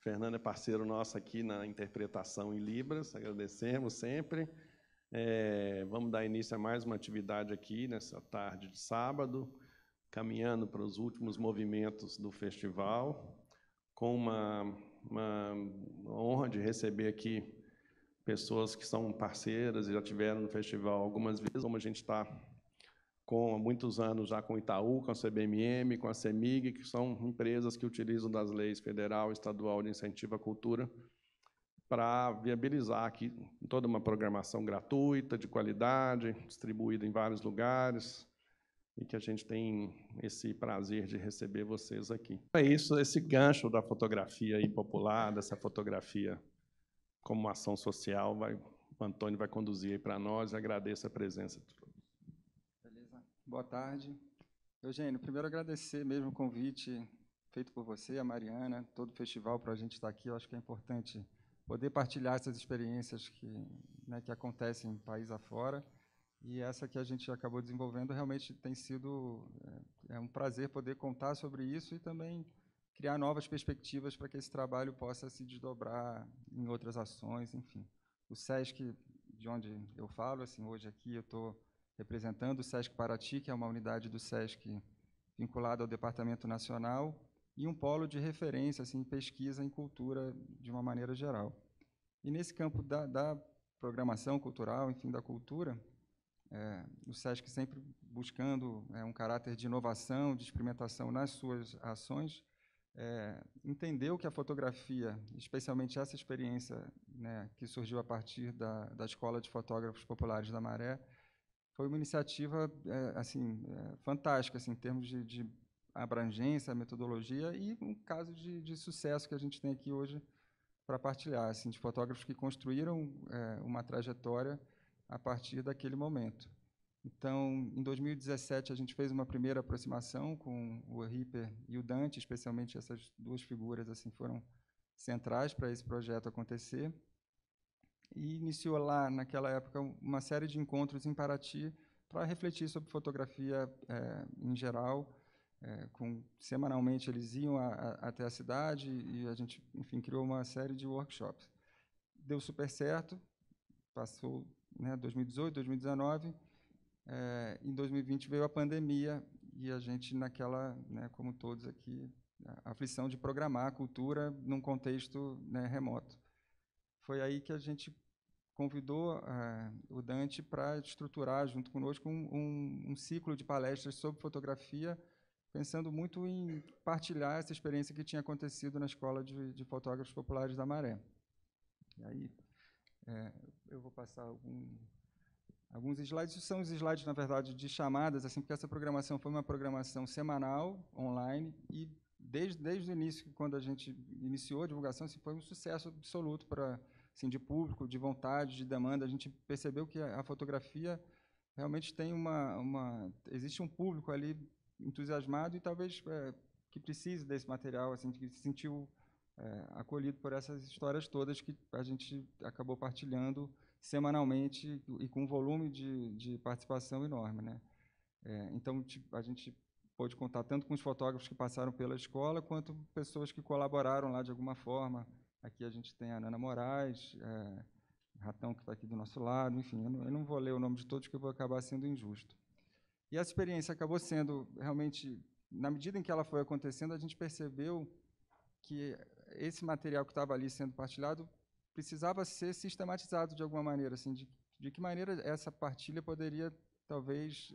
Fernando é parceiro nosso aqui na interpretação em Libras, agradecemos sempre. Vamos dar início a mais uma atividade aqui nessa tarde de sábado, caminhando para os últimos movimentos do festival, com uma honra de receber aqui pessoas que são parceiras e já tiveram no festival algumas vezes, como a gente está há muitos anos já com o Itaú, com a CBMM, com a CEMIG, que são empresas que utilizam das leis federal e estadual de incentivo à cultura para viabilizar aqui toda uma programação gratuita, de qualidade, distribuída em vários lugares, e que a gente tem esse prazer de receber vocês aqui. É isso, esse gancho da fotografia aí popular, dessa fotografia como ação social, o Antônio vai conduzir aí para nós, e agradeço a presença de todos. Beleza. Boa tarde. Eugênio, primeiro agradecer mesmo o convite feito por você, a Mariana, todo o festival para a gente estar aqui. Eu acho que é importante poder partilhar essas experiências que acontecem em país afora. E essa que a gente acabou desenvolvendo realmente tem sido um prazer poder contar sobre isso e também criar novas perspectivas para que esse trabalho possa se desdobrar em outras ações, enfim. O SESC, de onde eu falo, assim, hoje aqui eu estou representando o SESC Paraty, que é uma unidade do SESC vinculada ao Departamento Nacional, e um polo de referência assim, em pesquisa em cultura de uma maneira geral. E nesse campo da programação cultural, enfim, da cultura, o SESC sempre buscando um caráter de inovação, de experimentação nas suas ações, entendeu que a fotografia, especialmente essa experiência que surgiu a partir da Escola de Fotógrafos Populares da Maré, foi uma iniciativa fantástica assim, em termos de abrangência, metodologia e um caso de sucesso que a gente tem aqui hoje para partilhar, assim, de fotógrafos que construíram uma trajetória a partir daquele momento. Então, em 2017, a gente fez uma primeira aproximação com o Ripper e o Dante, especialmente essas duas figuras assim, foram centrais para esse projeto acontecer. E iniciou lá, naquela época, uma série de encontros em Paraty para refletir sobre fotografia em geral. Semanalmente eles iam até a cidade e a gente, enfim, criou uma série de workshops. Deu super certo, passou 2018, 2019, em 2020 veio a pandemia e a gente naquela, como todos aqui, a aflição de programar a cultura num contexto remoto. Foi aí que a gente convidou o Dante para estruturar, junto conosco, um ciclo de palestras sobre fotografia, pensando muito em partilhar essa experiência que tinha acontecido na Escola de Fotógrafos Populares da Maré. E aí, eu vou passar alguns slides. São os slides, na verdade, de chamadas, assim, porque essa programação foi uma programação semanal, online, e desde o início, quando a gente iniciou a divulgação, assim, foi um sucesso absoluto assim, de público, de vontade, de demanda. A gente percebeu que a fotografia realmente tem existe um público ali entusiasmado e talvez que precise desse material, assim, que se sentiu acolhido por essas histórias todas que a gente acabou partilhando semanalmente e com um volume de participação enorme, então, a gente pôde contar tanto com os fotógrafos que passaram pela escola, quanto pessoas que colaboraram lá de alguma forma. Aqui a gente tem a Nana Moraes, Ratão, que está aqui do nosso lado, enfim, eu não vou ler o nome de todos, que eu vou acabar sendo injusto. E essa experiência acabou sendo, realmente, na medida em que ela foi acontecendo, a gente percebeu que esse material que estava ali sendo partilhado precisava ser sistematizado de alguma maneira, assim, de que maneira essa partilha poderia, talvez,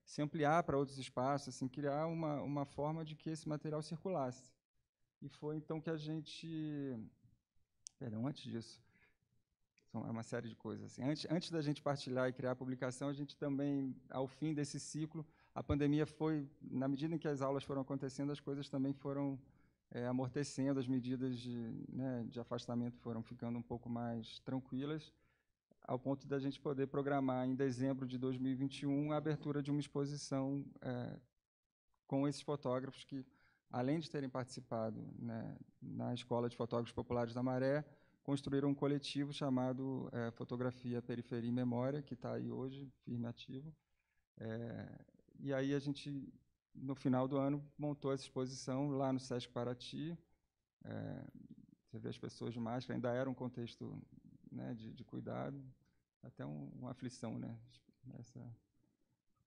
se ampliar para outros espaços, assim, criar uma forma de que esse material circulasse. E foi, então, que a gente... Perdão, antes disso, é uma série de coisas. Assim. Antes da gente partilhar e criar a publicação, a gente também, ao fim desse ciclo, a pandemia foi, na medida em que as aulas foram acontecendo, as coisas também foram amortecendo, as medidas de afastamento foram ficando um pouco mais tranquilas, ao ponto da gente poder programar, em dezembro de 2021, a abertura de uma exposição com esses fotógrafos que, além de terem participado na Escola de Fotógrafos Populares da Maré, construíram um coletivo chamado Fotografia, Periferia e Memória, que está aí hoje, firme e ativo. E aí a gente, no final do ano, montou essa exposição lá no SESC Paraty, Você vê as pessoas de máscara, ainda era um contexto, né, de cuidado, até uma aflição, né?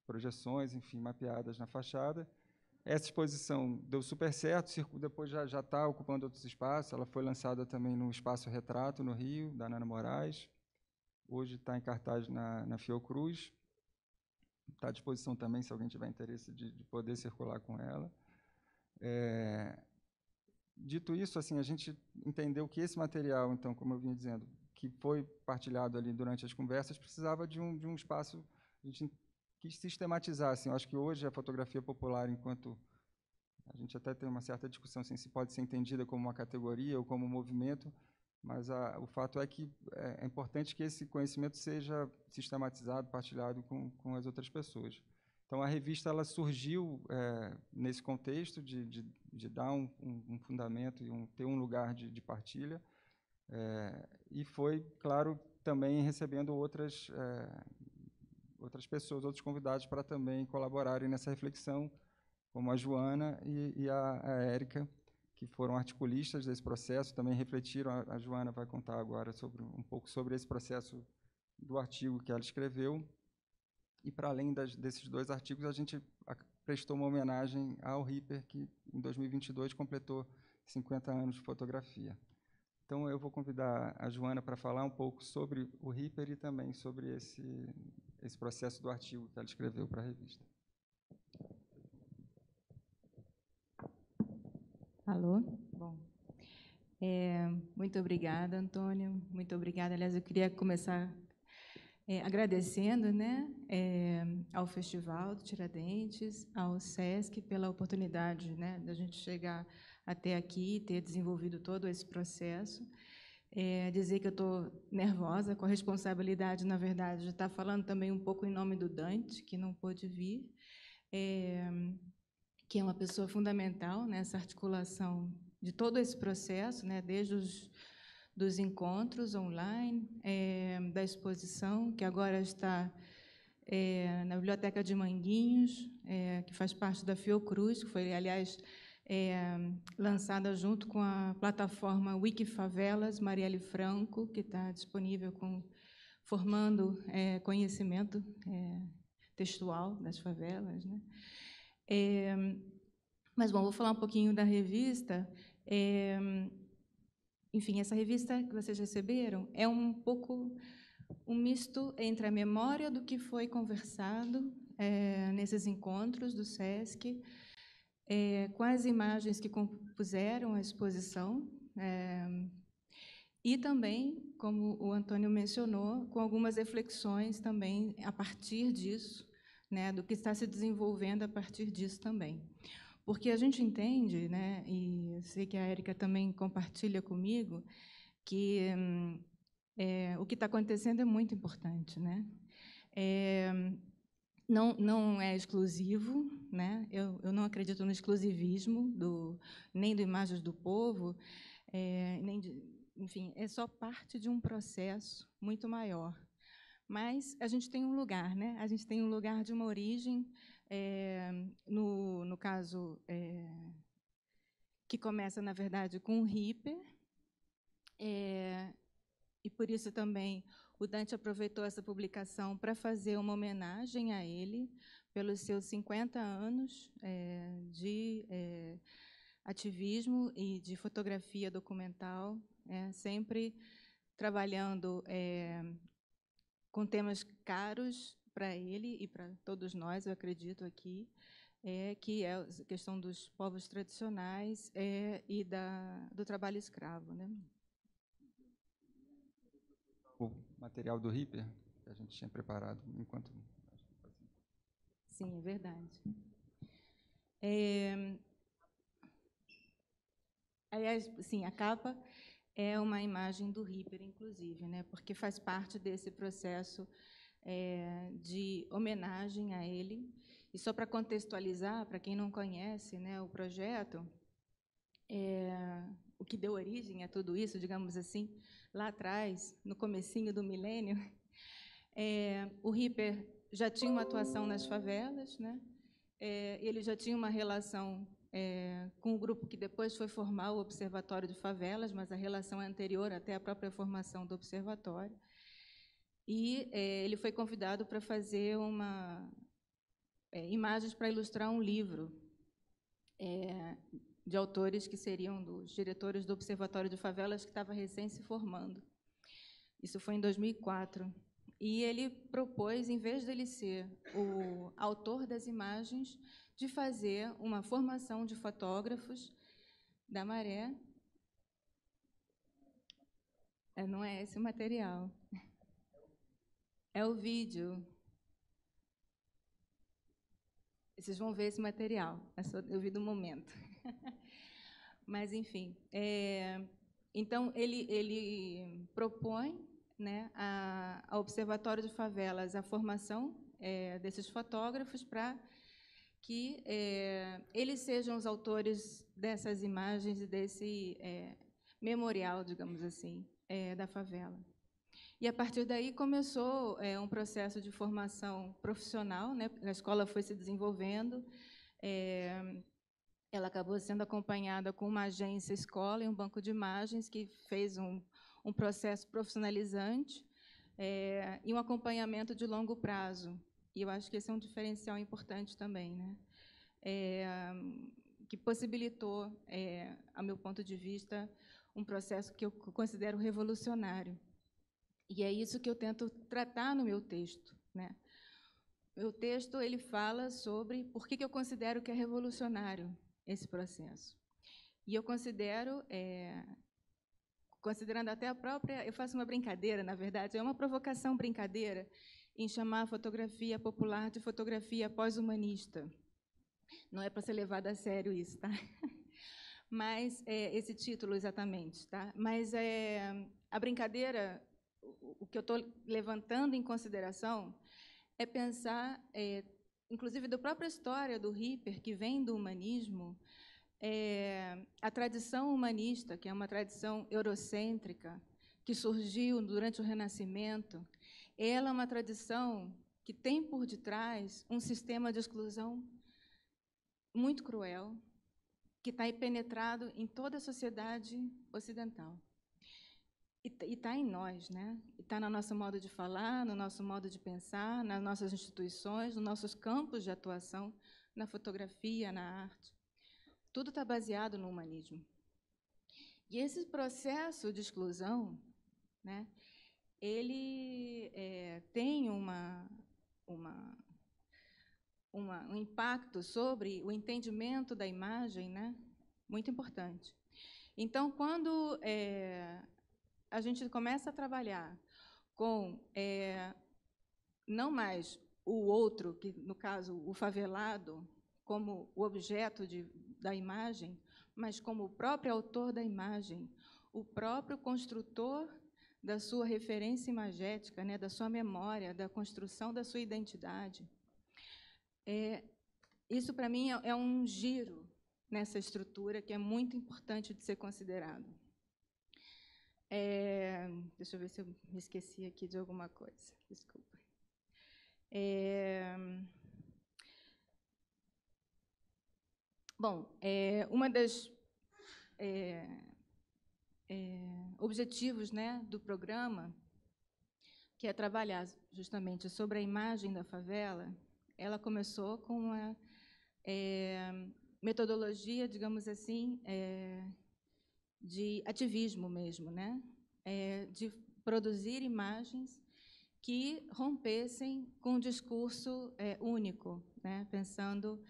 Projeções, enfim, mapeadas na fachada. Essa exposição deu super certo, depois já está ocupando outros espaços. Ela foi lançada também no Espaço Retrato, no Rio, da Nana Moraes. Hoje está em cartaz na Fiocruz. Está à disposição também, se alguém tiver interesse de poder circular com ela. Dito isso, assim, a gente entendeu que esse material, então, como eu vinha dizendo, que foi partilhado ali durante as conversas, precisava de um espaço. A gente quis sistematizar. Assim, eu acho que hoje a fotografia popular, enquanto a gente até tem uma certa discussão assim, se pode ser entendida como uma categoria ou como um movimento, mas o fato é que é importante que esse conhecimento seja sistematizado, partilhado com as outras pessoas. Então, a revista ela surgiu nesse contexto de dar um fundamento e ter um lugar de partilha, e foi, claro, também recebendo outras pessoas, outros convidados para também colaborarem nessa reflexão, como a Joana e a Érica, que foram articulistas desse processo, também refletiram. A Joana vai contar agora um pouco sobre esse processo do artigo que ela escreveu. E, para além desses 2 artigos, a gente prestou uma homenagem ao Ripper, que, em 2022, completou 50 anos de fotografia. Então, eu vou convidar a Joana para falar um pouco sobre o Ripper e também sobre esse processo do artigo que ela escreveu para a revista. Alô? Bom, muito obrigada, Antônio. Muito obrigada. Aliás, eu queria começar agradecendo, né, ao Festival do Tiradentes, ao SESC, pela oportunidade, né, da gente chegar até aqui e ter desenvolvido todo esse processo. Dizer que eu estou nervosa com a responsabilidade, na verdade, de estar falando também um pouco em nome do Dante, que não pôde vir, que é uma pessoa fundamental nessa articulação de todo esse processo, né, desde dos encontros online, da exposição, que agora está na Biblioteca de Manguinhos, que faz parte da Fiocruz, que foi, aliás, lançada junto com a plataforma Wikifavelas, Marielle Franco, que está disponível formando conhecimento textual das favelas, né? Mas, bom, vou falar um pouquinho da revista. Enfim, essa revista que vocês receberam é um pouco um misto entre a memória do que foi conversado nesses encontros do SESC, com as imagens que compuseram a exposição, e também, como o Antônio mencionou, com algumas reflexões também a partir disso, né, do que está se desenvolvendo a partir disso também. Porque a gente entende, né, e eu sei que a Érica também compartilha comigo, que o que está acontecendo é muito importante, né? Não é exclusivo, né? Eu não acredito no exclusivismo nem do Imagens do Povo, enfim, é só parte de um processo muito maior. Mas a gente tem um lugar, né? A gente tem um lugar de uma origem, no caso, que começa, na verdade, com o Ripper, e por isso também o Dante aproveitou essa publicação para fazer uma homenagem a ele pelos seus 50 anos de ativismo e de fotografia documental, sempre trabalhando com temas caros para ele e para todos nós, eu acredito aqui, que é a questão dos povos tradicionais e do trabalho escravo, né? O material do Ripper, que a gente tinha preparado enquanto... Sim, é verdade. Aliás, sim, a capa é uma imagem do Ripper, inclusive, né, porque faz parte desse processo de homenagem a ele. E só para contextualizar, para quem não conhece, né, o projeto, o que deu origem a tudo isso, digamos assim, lá atrás, no comecinho do milênio, o Ripper já tinha uma atuação nas favelas, né? Ele já tinha uma relação com o grupo que depois foi formar o Observatório de Favelas, mas a relação é anterior até à própria formação do observatório. E ele foi convidado para fazer imagens para ilustrar um livro de autores que seriam dos diretores do Observatório de Favelas, que estava recém se formando. Isso foi em 2004. E ele propôs, em vez dele ser o autor das imagens, de fazer uma formação de fotógrafos da Maré. Não é esse o material. É o vídeo. Vocês vão ver esse material. Eu vi do momento. Mas, enfim. Então, ele propõe, né, ao Observatório de Favelas a formação desses fotógrafos para que eles sejam os autores dessas imagens e desse memorial, digamos assim, da favela. E, a partir daí, começou um processo de formação profissional, né? A escola foi se desenvolvendo, ela acabou sendo acompanhada com uma agência escola e um banco de imagens que fez um processo profissionalizante e um acompanhamento de longo prazo. E eu acho que esse é um diferencial importante também, né? Que possibilitou, a meu ponto de vista, um processo que eu considero revolucionário. E é isso que eu tento tratar no meu texto, né? Meu texto ele fala sobre por que eu considero que é revolucionário esse processo. E eu considero, considerando até a própria... Eu faço uma brincadeira, na verdade, é uma provocação brincadeira em chamar a fotografia popular de fotografia pós-humanista. Não é para ser levado a sério isso, tá? Mas esse título, exatamente, tá? Mas a brincadeira... O que eu estou levantando em consideração é pensar, inclusive, da própria história do Ripper, que vem do humanismo, a tradição humanista, que é uma tradição eurocêntrica, que surgiu durante o Renascimento, ela é uma tradição que tem por detrás um sistema de exclusão muito cruel, que está penetrado em toda a sociedade ocidental. E está em nós, né? Está no nosso modo de falar, no nosso modo de pensar, nas nossas instituições, nos nossos campos de atuação, na fotografia, na arte. Tudo está baseado no humanismo. E esse processo de exclusão, né, ele tem um impacto sobre o entendimento da imagem, né, muito importante. Então, quando a gente começa a trabalhar com não mais o outro, que, no caso, o favelado, como o objeto da imagem, mas como o próprio autor da imagem, o próprio construtor da sua referência imagética, né, da sua memória, da construção da sua identidade. Isso, para mim, é um giro nessa estrutura que é muito importante de ser considerado. Deixa eu ver se eu me esqueci aqui de alguma coisa. Desculpa. Bom, uma das objetivos, né, do programa, que é trabalhar justamente sobre a imagem da favela, ela começou com uma metodologia, digamos assim, de ativismo mesmo, né? De produzir imagens que rompessem com um discurso único, né? Pensando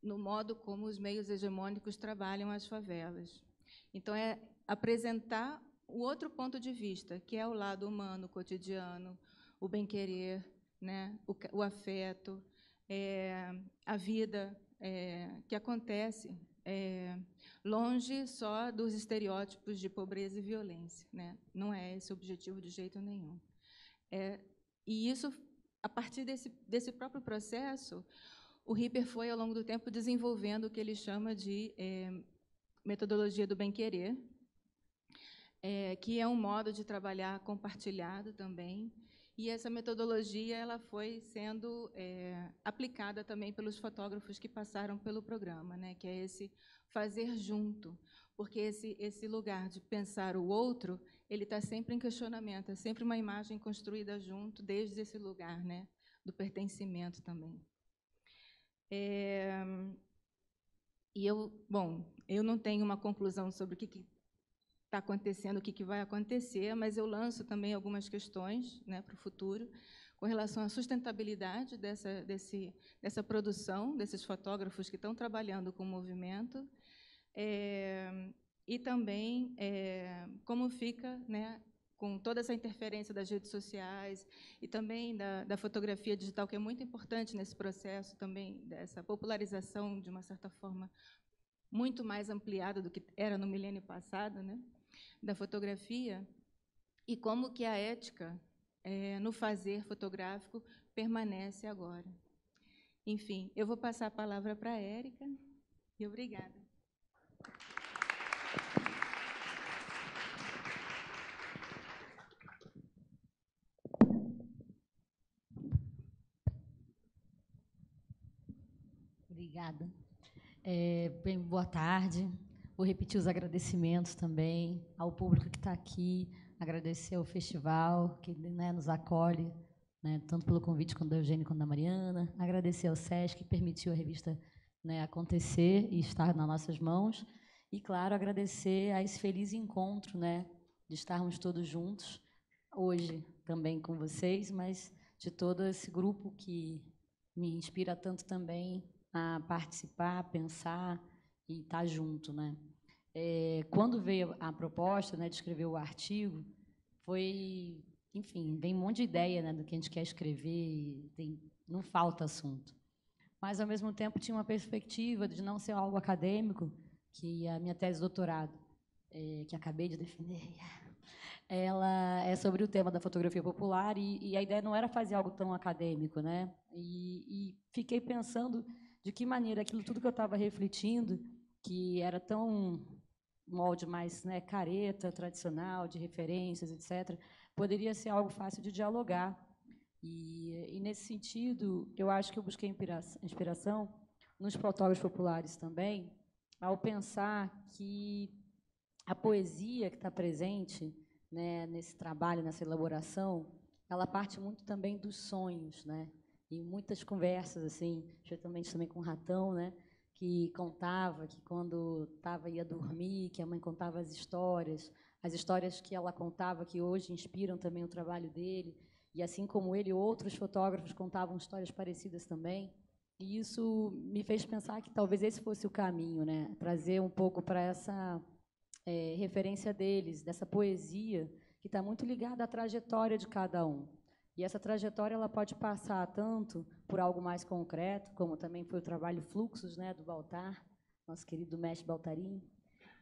no modo como os meios hegemônicos trabalham as favelas. Então, é apresentar o outro ponto de vista, que é o lado humano, cotidiano, o bem-querer, né, o afeto, a vida que acontece longe só dos estereótipos de pobreza e violência, né? Não é esse o objetivo de jeito nenhum. E isso, a partir desse próprio processo, o Ripper foi, ao longo do tempo, desenvolvendo o que ele chama de metodologia do bem-querer, que é um modo de trabalhar compartilhado também, E essa metodologia ela foi sendo aplicada também pelos fotógrafos que passaram pelo programa, né? Que é esse fazer junto, porque esse lugar de pensar o outro, ele está sempre em questionamento, é sempre uma imagem construída junto, desde esse lugar, né? Do pertencimento também. Eu não tenho uma conclusão sobre o que está acontecendo, o que vai acontecer, mas eu lanço também algumas questões, né, para o futuro, com relação à sustentabilidade dessa produção, desses fotógrafos que estão trabalhando com o movimento, e também como fica, né, com toda essa interferência das redes sociais e também da fotografia digital, que é muito importante nesse processo também, dessa popularização, de uma certa forma, muito mais ampliada do que era no milênio passado, né, da fotografia, e como que a ética no fazer fotográfico permanece agora. Enfim, eu vou passar a palavra para a Érica, e obrigada. Obrigada. Bem, boa tarde. Vou repetir os agradecimentos também ao público que está aqui, agradecer ao festival que, né, nos acolhe, né, tanto pelo convite quanto da Eugênia quanto da Mariana, agradecer ao SESC que permitiu a revista, né, acontecer e estar nas nossas mãos, e, claro, agradecer a esse feliz encontro, né, de estarmos todos juntos, hoje também com vocês, mas de todo esse grupo que me inspira tanto também a participar, a pensar e estar junto, né? Quando veio a proposta, né, de escrever o artigo, foi, enfim, vem um monte de ideia, né, do que a gente quer escrever, e não falta assunto. Mas, ao mesmo tempo, tinha uma perspectiva de não ser algo acadêmico, que a minha tese de doutorado, que acabei de defender, ela é sobre o tema da fotografia popular, e a ideia não era fazer algo tão acadêmico, né? E fiquei pensando de que maneira aquilo tudo que eu estava refletindo, que era tão molde mais, né, careta, tradicional, de referências, etc., poderia ser algo fácil de dialogar. E nesse sentido, eu acho que eu busquei inspiração nos fotógrafos populares também, ao pensar que a poesia que está presente, né, nesse trabalho, nessa elaboração, ela parte muito também dos sonhos, né? E muitas conversas, assim, especialmente também com o Ratão, né, que contava que quando ia dormir, que a mãe contava as histórias que ela contava, que hoje inspiram também o trabalho dele, e assim como ele, outros fotógrafos contavam histórias parecidas também, e isso me fez pensar que talvez esse fosse o caminho, né, trazer um pouco para essa referência deles, dessa poesia, que está muito ligada à trajetória de cada um. E essa trajetória ela pode passar tanto por algo mais concreto, como também foi o trabalho Fluxos, né, do Baltar, nosso querido mestre Baltarim,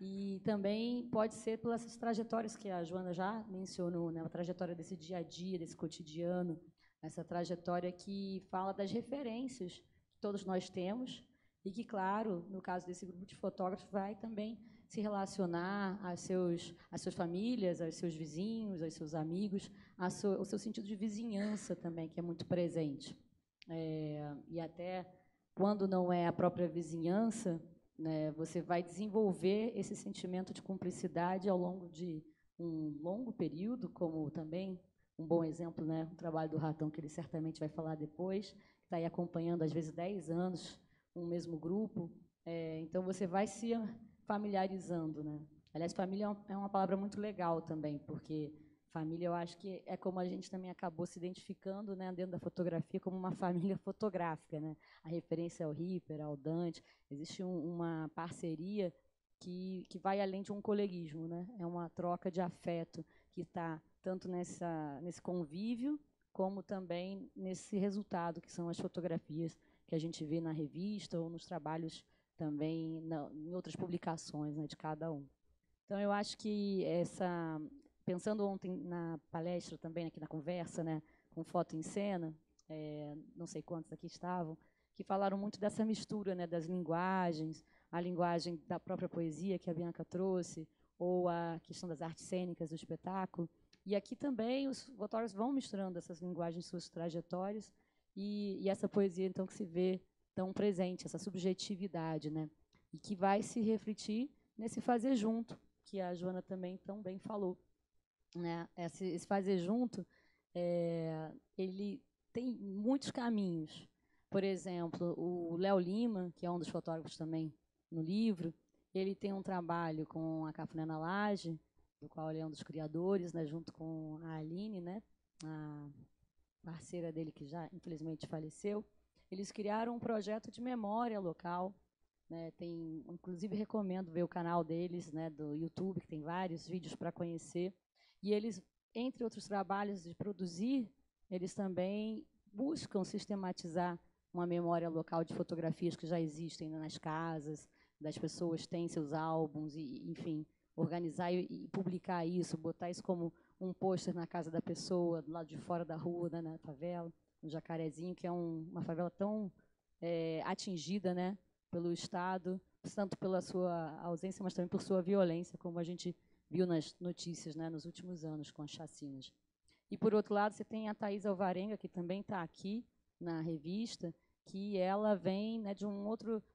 e também pode ser pelas essas trajetórias que a Joana já mencionou, né, a trajetória desse dia a dia, desse cotidiano, essa trajetória que fala das referências que todos nós temos e que, claro, no caso desse grupo de fotógrafos, vai também se relacionar às suas famílias, aos seus vizinhos, aos seus amigos, o seu sentido de vizinhança também, que é muito presente. E até quando não é a própria vizinhança, né, você vai desenvolver esse sentimento de cumplicidade ao longo de um longo período, como também um bom exemplo, né, o trabalho do Ratão, que ele certamente vai falar depois, que está aí acompanhando, às vezes, 10 anos, um mesmo grupo. Então, você vai se familiarizando, né? Aliás, família é uma palavra muito legal também, porque família, eu acho que é como a gente também acabou se identificando, né, dentro da fotografia, como uma família fotográfica, né? A referência ao Ripper, ao Dante, existe uma parceria que vai além de um coleguismo, né? É uma troca de afeto que está tanto nesse convívio, como também nesse resultado, que são as fotografias que a gente vê na revista ou nos trabalhos também em outras publicações, né, de cada um. Então, eu acho que pensando ontem na palestra também, aqui na conversa, né, com Foto em Cena, não sei quantos aqui estavam, que falaram muito dessa mistura, né, das linguagens, a linguagem da própria poesia que a Bianca trouxe, ou a questão das artes cênicas do espetáculo, E aqui também os fotógrafos vão misturando essas linguagens, suas trajetórias, e essa poesia, então, que se vê tão presente, essa subjetividade, né? E que vai se refletir nesse fazer junto, que a Joana também tão bem falou, né? Esse fazer junto, ele tem muitos caminhos. Por exemplo, o Léo Lima, que é um dos fotógrafos também no livro, ele tem um trabalho com a Cafuné na Laje, do qual ele é um dos criadores, né, junto com a Aline, né, a parceira dele que já, infelizmente, faleceu. Eles criaram um projeto de memória local, né, inclusive, recomendo ver o canal deles, né, do YouTube, que tem vários vídeos para conhecer. E eles, entre outros trabalhos de produzir, eles também buscam sistematizar uma memória local de fotografias que já existem nas casas, das pessoas têm seus álbuns, e, enfim, organizar e publicar isso, botar isso como um pôster na casa da pessoa, do lado de fora da rua, né, na favela, no Jacarezinho, que é uma favela tão atingida, né, pelo Estado, tanto pela sua ausência, mas também por sua violência, como a gente viu nas notícias, né, nos últimos anos, com as chacinas. E, por outro lado, você tem a Thaís Alvarenga, que também está aqui na revista, que ela vem, né, de uma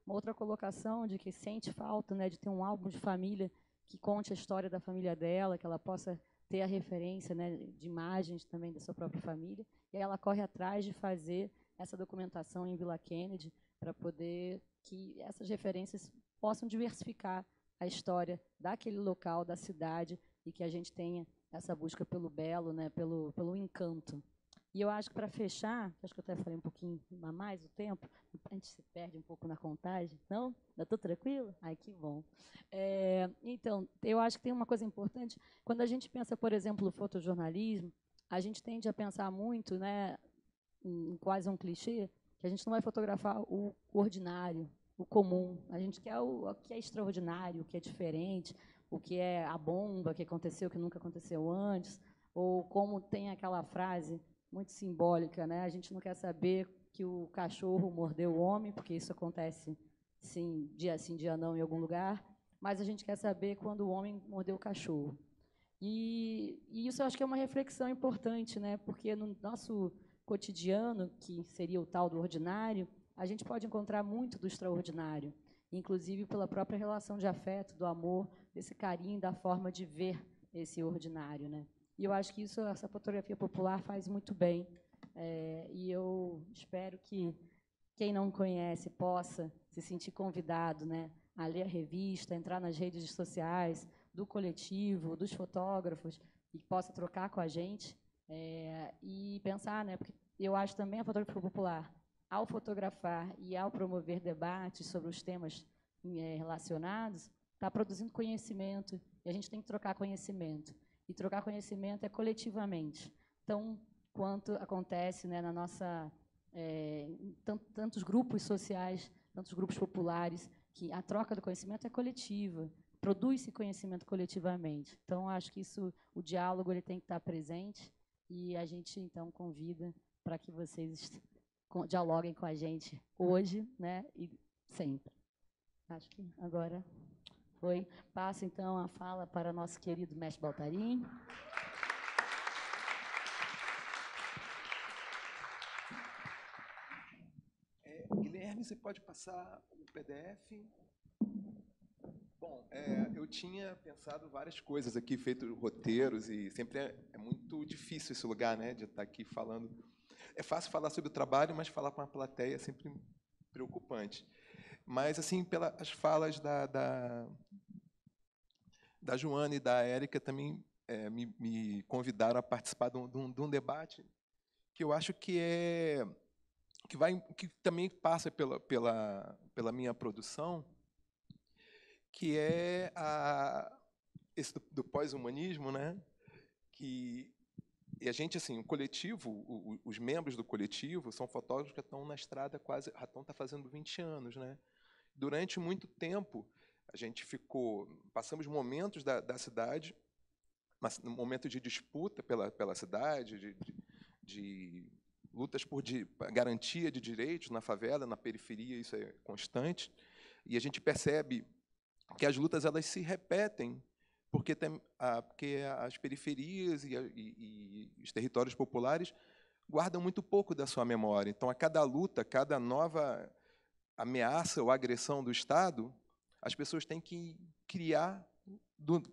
outra colocação, de que sente falta, né, de ter um álbum de família que conte a história da família dela, que ela possa ter a referência, né, de imagens também da sua própria família. E aí ela corre atrás de fazer essa documentação em Vila Kennedy para poder que essas referências possam diversificar a história daquele local, da cidade, e que a gente tenha essa busca pelo belo, né, pelo encanto. E eu acho que, para fechar, acho que eu até falei um pouquinho a mais o tempo, a gente se perde um pouco na contagem. Não? Eu estou tranquila? Ai, que bom. Então, eu acho que tem uma coisa importante. Quando a gente pensa, por exemplo, no fotojornalismo, a gente tende a pensar muito, né, em quase um clichê, que a gente não vai fotografar o ordinário, o comum. A gente quer o que é extraordinário, o que é diferente, o que é a bomba que aconteceu, que nunca aconteceu antes, ou como tem aquela frase muito simbólica, né? A gente não quer saber que o cachorro mordeu o homem, porque isso acontece sim, dia não, em algum lugar, mas a gente quer saber quando o homem mordeu o cachorro. E isso eu acho que é uma reflexão importante, né? Porque no nosso cotidiano, que seria o tal do ordinário, a gente pode encontrar muito do extraordinário, inclusive pela própria relação de afeto, do amor, desse carinho, da forma de ver esse ordinário, né? E eu acho que isso, essa fotografia popular faz muito bem. E eu espero que quem não conhece possa se sentir convidado, né, a ler a revista, entrar nas redes sociais do coletivo, dos fotógrafos, e possa trocar com a gente e pensar, né, porque eu acho também a fotografia popular, ao fotografar e ao promover debates sobre os temas relacionados, está produzindo conhecimento, e a gente tem que trocar conhecimento. E trocar conhecimento é coletivamente. Então, quanto acontece, né, na nossa tantos grupos sociais, tantos grupos populares, que a troca do conhecimento é coletiva, produz-se conhecimento coletivamente. Então, acho que isso, o diálogo, ele tem que estar presente, e a gente, então, convida para que vocês dialoguem com a gente hoje, né, e sempre. Acho que agora foi. Passo, então, a fala para nosso querido mestre Baltarim. Guilherme, você pode passar o PDF? Bom, eu tinha pensado várias coisas aqui, feito roteiros, e sempre é muito difícil esse lugar, né, de estar aqui falando. É fácil falar sobre o trabalho, mas falar com a plateia é sempre preocupante. Mas, assim, pelas falas da Joana e da Érica, também me convidaram a participar de um debate que eu acho que também passa pela minha produção, que é esse do pós-humanismo, né? E a gente, assim, o coletivo, os membros do coletivo são fotógrafos que estão na estrada quase, está fazendo 20 anos, né? Durante muito tempo, a gente passamos momentos da cidade, um momento de disputa pela cidade, de lutas por garantia de direitos na favela, na periferia, isso é constante, e a gente percebe que as lutas elas se repetem porque as periferias e os territórios populares guardam muito pouco da sua memória. Então, a cada luta, cada nova ameaça ou agressão do Estado, as pessoas têm que criar,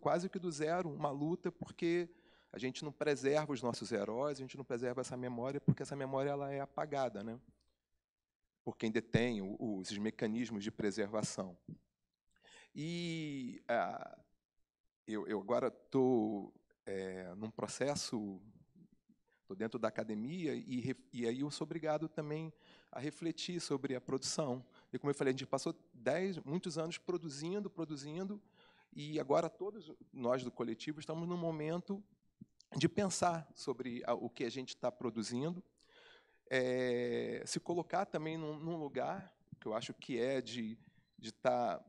quase que do zero, uma luta, porque a gente não preserva os nossos heróis, a gente não preserva essa memória, porque essa memória ela é apagada, né? Por quem detém esses mecanismos de preservação. E eu agora estou num processo, estou dentro da academia, e aí eu sou obrigado também a refletir sobre a produção. E, como eu falei, a gente passou muitos anos produzindo, e agora todos nós do coletivo estamos num momento de pensar sobre o que a gente está produzindo, se colocar também num lugar que eu acho que é de estar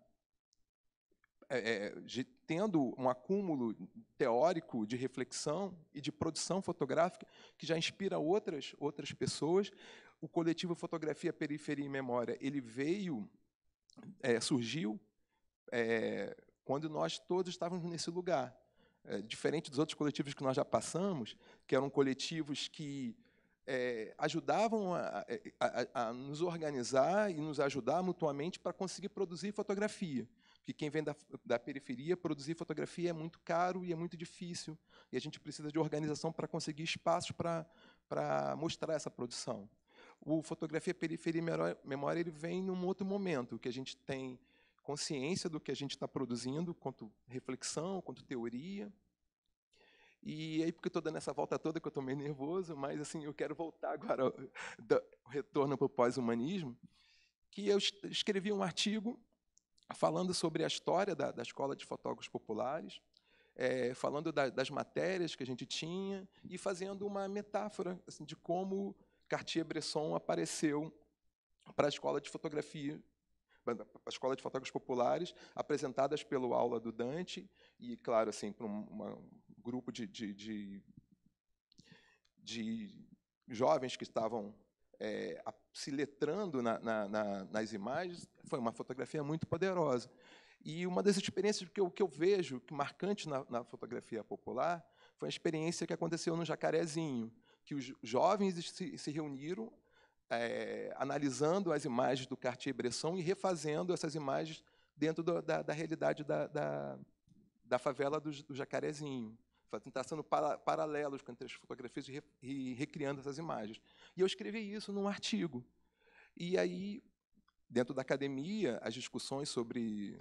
tendo um acúmulo teórico de reflexão e de produção fotográfica que já inspira outras pessoas. O coletivo Fotografia, Periferia e Memória, ele surgiu quando nós todos estávamos nesse lugar. Diferente dos outros coletivos que nós já passamos, que eram coletivos que ajudavam a nos organizar e nos ajudar mutuamente para conseguir produzir fotografia. Porque quem vem da periferia, produzir fotografia é muito caro e é muito difícil. E a gente precisa de organização para conseguir espaços para mostrar essa produção. O Fotografia, Periferia e Memória ele vem num outro momento, que a gente tem consciência do que a gente está produzindo, quanto reflexão, quanto teoria. E aí, porque eu estou dando essa volta toda, que eu estou meio nervoso, mas assim, eu quero voltar agora ao retorno para o pós-humanismo, que eu escrevi um artigo falando sobre a história da Escola de Fotógrafos Populares, falando das matérias que a gente tinha e fazendo uma metáfora assim, de como Cartier-Bresson apareceu para a Escola de Fotografia, a Escola de Fotógrafos Populares, apresentadas pelo Aula do Dante, e, claro, assim, para um grupo de jovens que estavam se letrando nas imagens. Foi uma fotografia muito poderosa. E uma das experiências que eu vejo que marcante na fotografia popular foi a experiência que aconteceu no Jacarezinho, que os jovens se reuniram analisando as imagens do Cartier-Bresson e refazendo essas imagens dentro da realidade da favela do Jacarezinho, traçando paralelos entre as fotografias e recriando essas imagens. E eu escrevi isso num artigo. E aí, dentro da academia, as discussões sobre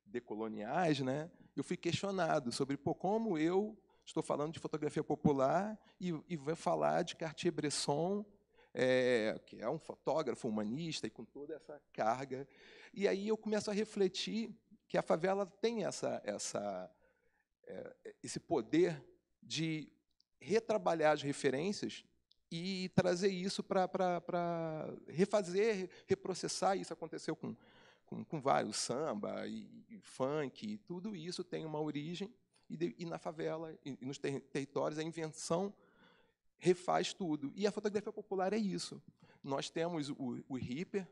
decoloniais, né, eu fui questionado sobre como eu estou falando de fotografia popular e vou falar de Cartier-Bresson, que é um fotógrafo humanista e com toda essa carga. E aí eu começo a refletir que a favela tem esse poder de retrabalhar as referências e trazer isso para refazer, reprocessar. Isso aconteceu com vários samba e funk, e tudo isso tem uma origem, e na favela e nos territórios a invenção refaz tudo. E a fotografia popular é isso. Nós temos o Ripper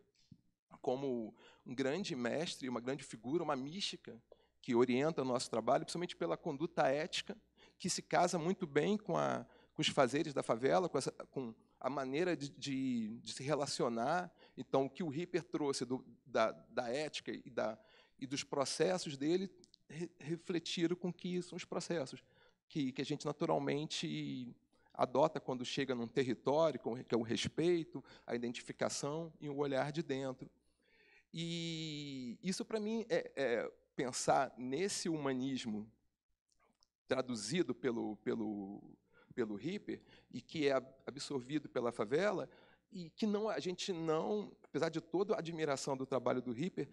como um grande mestre, uma grande figura, uma mística que orienta o nosso trabalho, principalmente pela conduta ética, que se casa muito bem com os fazeres da favela, com a maneira de se relacionar. Então, o que o Ripper trouxe da ética e dos processos dele refletiram com que são os processos que a gente naturalmente adota quando chega num território, que é o respeito, a identificação e o olhar de dentro. E isso, para mim, pensar nesse humanismo traduzido pelo Ripper e que é absorvido pela favela, e que a gente não, apesar de toda a admiração do trabalho do Ripper,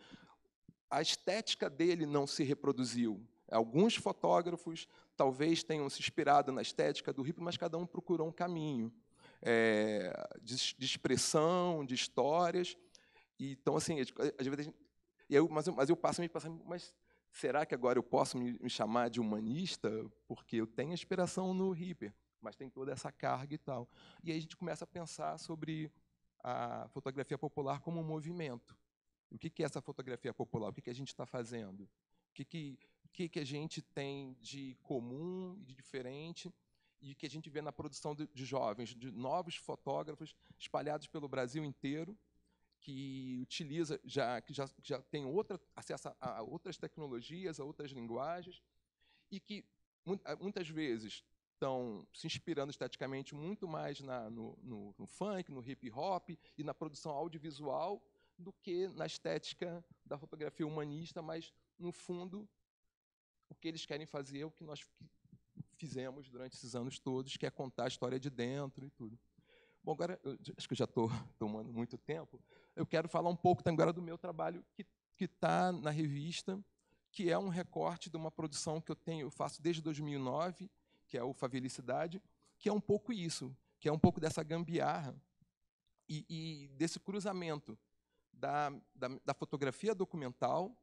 a estética dele não se reproduziu. Alguns fotógrafos talvez tenham se inspirado na estética do Ripper, mas cada um procurou um caminho de expressão, de histórias. Então, assim, às vezes, mas eu passo a me pensar, mas será que agora eu posso me chamar de humanista? Porque eu tenho inspiração no Ripper, mas tem toda essa carga e tal. E aí a gente começa a pensar sobre a fotografia popular como um movimento. O que é essa fotografia popular? O que a gente está fazendo? que a gente tem de comum e de diferente, e que a gente vê na produção de jovens, de novos fotógrafos espalhados pelo Brasil inteiro, que utiliza, que já tem acesso a outras tecnologias, a outras linguagens, e que muitas vezes estão se inspirando esteticamente muito mais no funk, no hip hop e na produção audiovisual do que na estética da fotografia humanista, mas, no fundo, o que eles querem fazer é o que nós fizemos durante esses anos todos, que é contar a história de dentro e tudo. Bom, agora, acho que eu já estou tomando muito tempo, eu quero falar um pouco agora do meu trabalho que está na revista, que é um recorte de uma produção que eu faço desde 2009, que é o Favelicidade, que é um pouco isso, que é um pouco dessa gambiarra e desse cruzamento da fotografia documental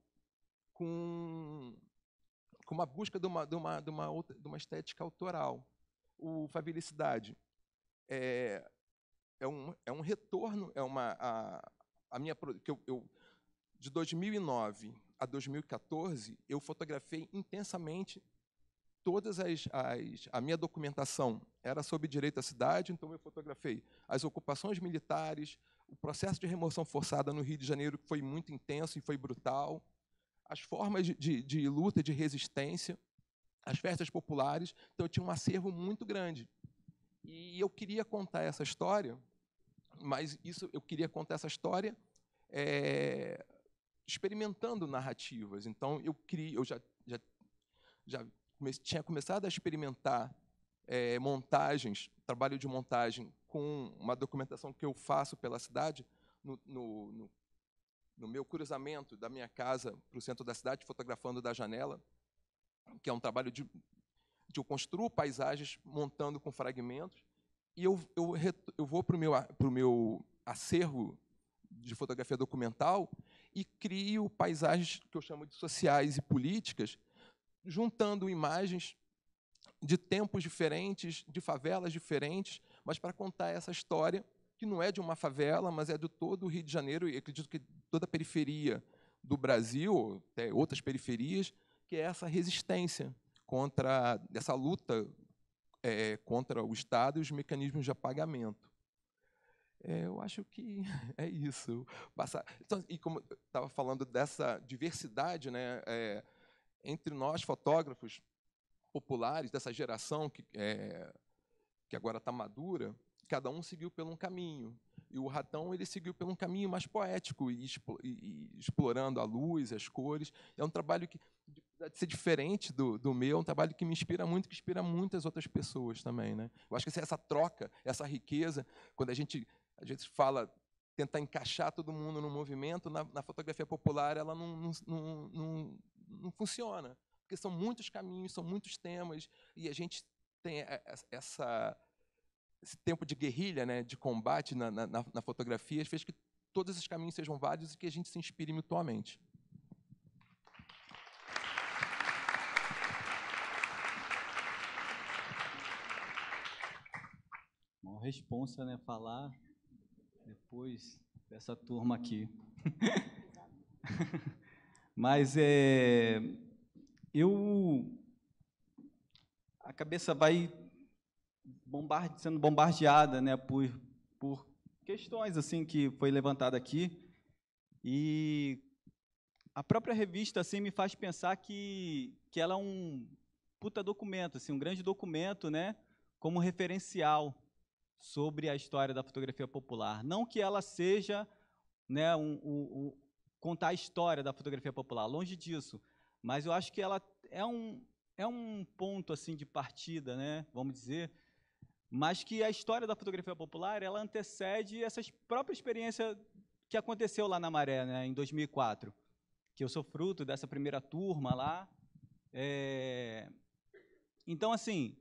com uma busca de uma estética autoral. O Favelicidade é um retorno, de 2009 a 2014, eu fotografei intensamente a minha documentação era sobre direito à cidade, então eu fotografei as ocupações militares, o processo de remoção forçada no Rio de Janeiro, que foi muito intenso e foi brutal, as formas de luta e de resistência, as festas populares. Então, eu tinha um acervo muito grande. E eu queria contar essa história, mas eu queria contar essa história experimentando narrativas. Então, eu já tinha começado a experimentar montagens, trabalho de montagem com uma documentação que eu faço pela cidade, no meu cruzamento da minha casa para o centro da cidade, fotografando da janela, que é um trabalho de eu construo paisagens montando com fragmentos, e eu vou para o meu acervo de fotografia documental e crio paisagens que eu chamo de sociais e políticas, juntando imagens de tempos diferentes, de favelas diferentes, mas para contar essa história que não é de uma favela, mas é de todo o Rio de Janeiro, e acredito que toda a periferia do Brasil, até outras periferias, que é essa resistência contra essa luta contra o Estado e os mecanismos de apagamento. Eu acho que é isso. Então, e como eu estava falando dessa diversidade, né, entre nós, fotógrafos populares, dessa geração que agora está madura, cada um seguiu por um caminho. E o Ratão ele seguiu por um caminho mais poético, e explorando a luz, as cores. É um trabalho que, apesar de ser diferente do meu, é um trabalho que me inspira muito, que inspira muitas outras pessoas também, né? Eu acho que essa troca, essa riqueza, quando a gente fala, tentar encaixar todo mundo no movimento, na fotografia popular ela não funciona, porque são muitos caminhos, são muitos temas, e a gente tem esse tempo de guerrilha, né, de combate na fotografia, fez que todos esses caminhos sejam válidos e que a gente se inspire mutuamente. Uma responsa, né, falar depois dessa turma aqui. Mas a cabeça vai sendo bombardeada, né, por questões assim que foi levantada aqui, e a própria revista assim me faz pensar que ela é um puta documento, assim, um grande documento, né, como referencial sobre a história da fotografia popular. Não que ela seja, né, contar a história da fotografia popular, longe disso, mas eu acho que ela é um ponto assim de partida, né, vamos dizer, mas que a história da fotografia popular ela antecede essa própria experiência que aconteceu lá na Maré, né, em 2004, que eu sou fruto dessa primeira turma lá. Então, assim,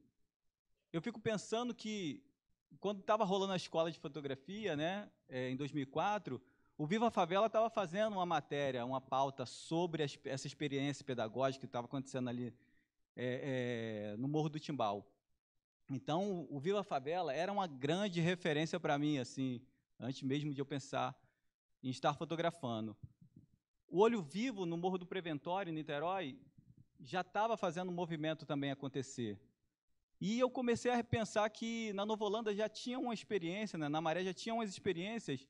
eu fico pensando que quando estava rolando a escola de fotografia, né, em 2004, o Viva a Favela estava fazendo uma matéria, uma pauta sobre essa experiência pedagógica que estava acontecendo ali no Morro do Timbal. Então, o Viva a Favela era uma grande referência para mim, assim, antes mesmo de eu pensar em estar fotografando. O Olho Vivo, no Morro do Preventório, em Niterói, já estava fazendo um movimento também acontecer. E eu comecei a repensar que na Nova Holanda já tinha uma experiência, né, na Maré já tinha umas experiências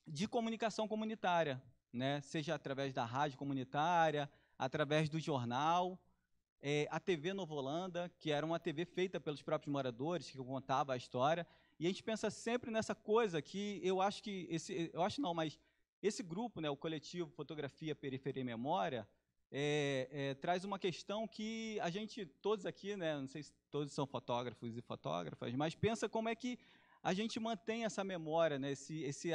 de comunicação comunitária, né, seja através da rádio comunitária, através do jornal, a TV Nova Holanda, que era uma TV feita pelos próprios moradores, que contava a história. E a gente pensa sempre nessa coisa que eu acho que mas esse grupo, né, o coletivo Fotografia, Periferia e Memória, traz uma questão que a gente, todos aqui, né, não sei se todos são fotógrafos e fotógrafas, mas pensa como é que a gente mantém essa memória, né, esse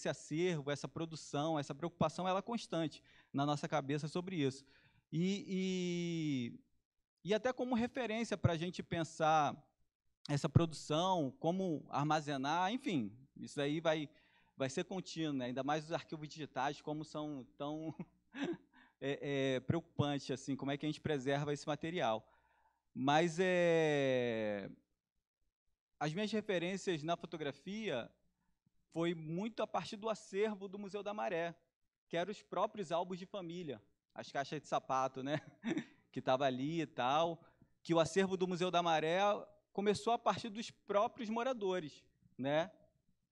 acervo, essa produção, essa preocupação, ela é constante na nossa cabeça sobre isso. E até como referência para a gente pensar essa produção, como armazenar, enfim, isso aí vai ser contínuo, né? Ainda mais os arquivos digitais, como são tão preocupantes, assim, como é que a gente preserva esse material. Mas as minhas referências na fotografia foi muito a partir do acervo do Museu da Maré, que eram os próprios álbuns de família, as caixas de sapato, né? Que estava ali e tal, que o acervo do Museu da Maré começou a partir dos próprios moradores, né?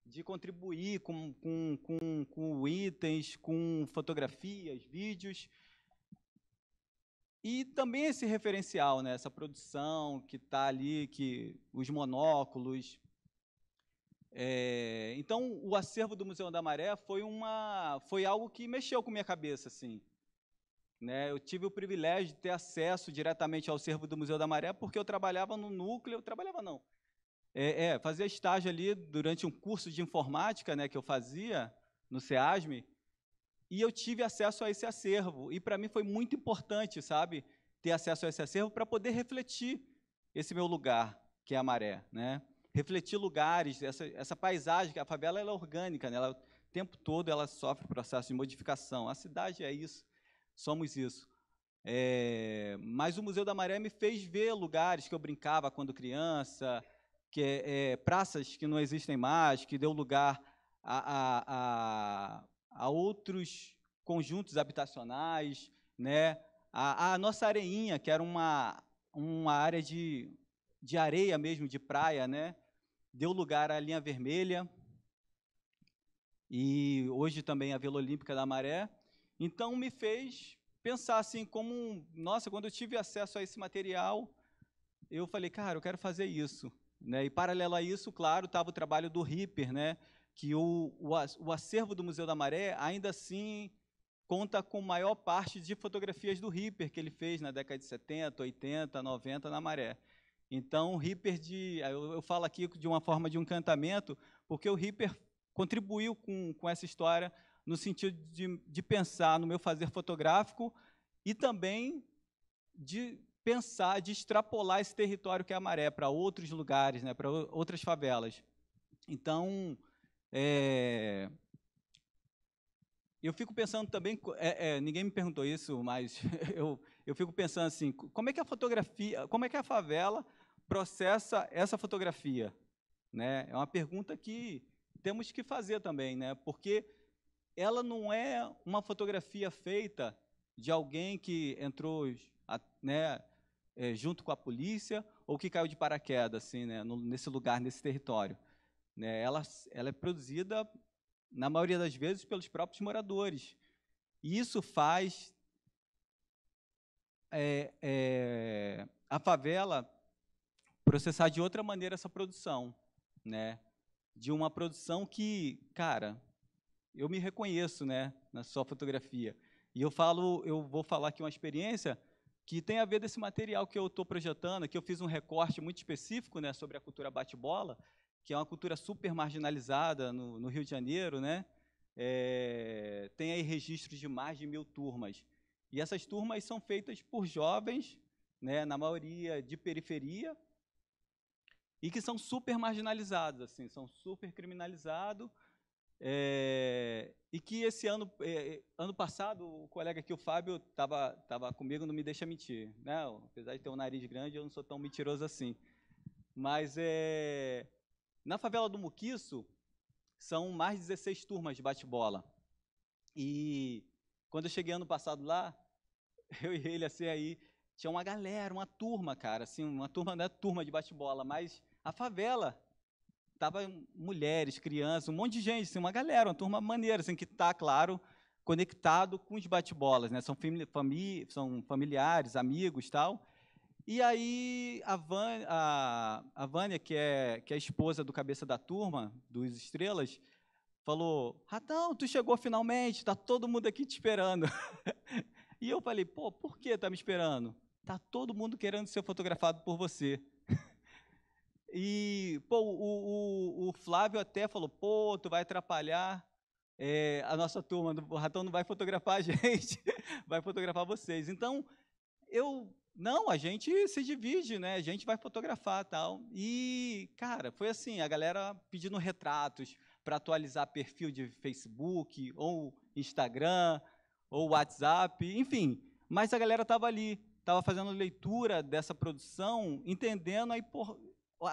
De contribuir com itens, com fotografias, vídeos. E também esse referencial, né? Essa produção que está ali, que os monóculos. Então, o acervo do Museu da Maré foi algo que mexeu com minha cabeça, assim. Né, eu tive o privilégio de ter acesso diretamente ao acervo do Museu da Maré, porque eu trabalhava no núcleo, fazia estágio ali durante um curso de informática, né, que eu fazia no SEASME, e eu tive acesso a esse acervo, e para mim foi muito importante, sabe, ter acesso a esse acervo para poder refletir esse meu lugar, que é a Maré, né, refletir lugares, essa paisagem, que a favela ela é orgânica, né, o tempo todo ela sofre processo de modificação, a cidade é isso, somos isso. Mas o Museu da Maré me fez ver lugares que eu brincava quando criança, praças que não existem mais, que deu lugar a outros conjuntos habitacionais, né? A nossa areinha, que era uma área de areia mesmo, de praia, né? Deu lugar à linha vermelha, e hoje também a Vila Olímpica da Maré. Então, me fez pensar assim, nossa, quando eu tive acesso a esse material, eu falei, cara, eu quero fazer isso. Né? E, paralelo a isso, claro, estava o trabalho do Ripper, né? Que o acervo do Museu da Maré, ainda assim, conta com maior parte de fotografias do Ripper, que ele fez na década de 70, 80, 90, na Maré. Então, o Ripper, eu falo aqui de uma forma de um encantamento, porque o Ripper contribuiu com essa história, no sentido de pensar no meu fazer fotográfico e também de pensar, de extrapolar esse território que é a Maré para outros lugares, né, para outras favelas. Então, eu fico pensando também, ninguém me perguntou isso, mas eu fico pensando assim, como é que a favela processa essa fotografia? Né? É uma pergunta que temos que fazer também, né? Porque ela não é uma fotografia feita de alguém que entrou, né, junto com a polícia ou que caiu de paraquedas, assim, né, nesse lugar, nesse território. Né, ela é produzida, na maioria das vezes, pelos próprios moradores. E isso faz a favela processar de outra maneira essa produção, né? De uma produção que, cara, eu me reconheço, né, na sua fotografia. E eu vou falar aqui uma experiência que tem a ver desse material que eu estou projetando, que eu fiz um recorte muito específico, né, sobre a cultura bate-bola, que é uma cultura super marginalizada no Rio de Janeiro, né? Tem aí registros de mais de 1000 turmas. E essas turmas são feitas por jovens, né, na maioria de periferia, e que são super marginalizados, assim, são super criminalizados, e que esse ano passado, o colega aqui, o Fábio, estava comigo, não me deixa mentir, né? Apesar de ter um nariz grande, eu não sou tão mentiroso assim. Mas na favela do Muquiço, são mais de 16 turmas de bate-bola. E quando eu cheguei ano passado lá, eu e ele, assim, aí tinha uma galera, uma turma, cara, assim, uma turma, não é turma de bate-bola, mas a favela tava mulheres, crianças, um monte de gente, assim, uma galera, uma turma maneira, assim, que está, claro, conectado com os bate-bolas, né? São familiares, amigos, tal. E aí a Vânia, que é a esposa do cabeça da turma, dos Estrelas, falou: Ratão, tu chegou finalmente, tá todo mundo aqui te esperando. E eu falei: pô, por que tá me esperando? Tá todo mundo querendo ser fotografado por você. E, pô, o Flávio até falou: pô, tu vai atrapalhar a nossa turma, o Ratão não vai fotografar a gente, vai fotografar vocês. Então, não, a gente se divide, né? A gente vai fotografar tal. E, cara, foi assim, a galera pedindo retratos para atualizar perfil de Facebook, ou Instagram, ou WhatsApp, enfim. Mas a galera estava ali, estava fazendo leitura dessa produção, entendendo a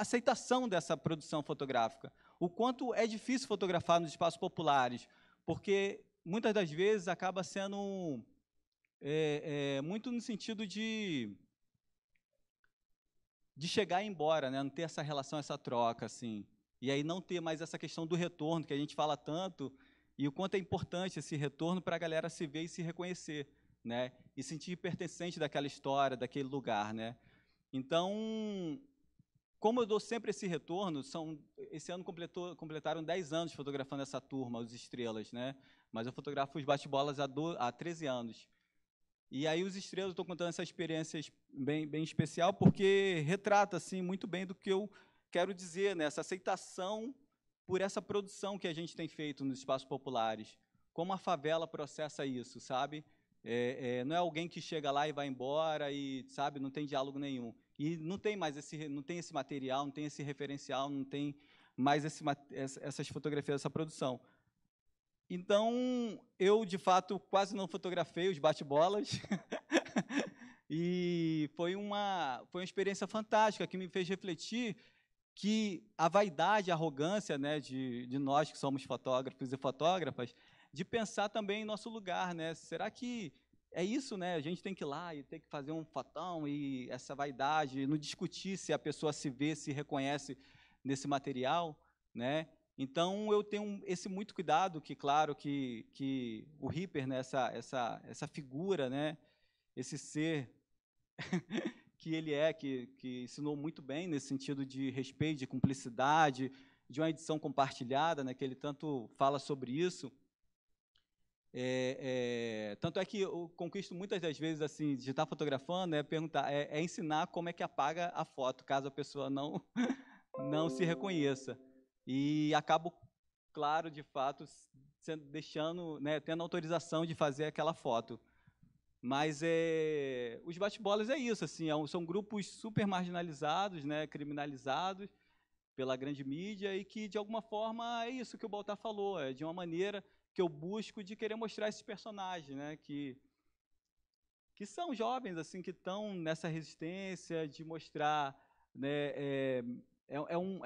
aceitação dessa produção fotográfica. O quanto é difícil fotografar nos espaços populares, porque muitas das vezes acaba sendo muito no sentido de chegar e ir embora, né? Não ter essa relação, essa troca, assim. E aí não ter mais essa questão do retorno, que a gente fala tanto, e o quanto é importante esse retorno para a galera se ver e se reconhecer, né? E sentir pertencente daquela história, daquele lugar, né? Então, como eu dou sempre esse retorno, esse ano completaram 10 anos fotografando essa turma, os Estrelas, né? Mas eu fotografo os bate-bolas há 13 anos. E aí os Estrelas, eu estou contando essa experiência bem especial, porque retrata assim, muito bem do que eu quero dizer, né? Essa aceitação por essa produção que a gente tem feito nos espaços populares. Como a favela processa isso, sabe? Não é alguém que chega lá e vai embora e, sabe, não tem diálogo nenhum. E não tem mais não tem esse material, não tem esse referencial, não tem mais essas fotografias, essa produção. Então, eu, de fato, quase não fotografei os bate-bolas. E foi uma experiência fantástica que me fez refletir que a vaidade, a arrogância, né, de nós que somos fotógrafos e fotógrafas, de pensar também em nosso lugar, né? Será que é isso, né? A gente tem que ir lá e tem que fazer um fotão e essa vaidade, não discutir se a pessoa se vê, se reconhece nesse material, né? Então eu tenho esse muito cuidado, que claro que o Ripper, né, essa figura, né, esse ser que ele que ensinou muito bem nesse sentido de respeito, de cumplicidade, de uma edição compartilhada, né, que ele tanto fala sobre isso. Tanto é que eu conquisto muitas das vezes, assim, de estar fotografando, perguntar, ensinar como é que apaga a foto, caso a pessoa não se reconheça. E acabo, claro, de fato, deixando, né, tendo autorização de fazer aquela foto. Mas os bate-bolas é isso, assim, são grupos super marginalizados, né, criminalizados pela grande mídia e que, de alguma forma, é isso que o Baltar falou, de uma maneira que eu busco de querer mostrar esses personagens, né, que são jovens, assim, que estão nessa resistência de mostrar, né,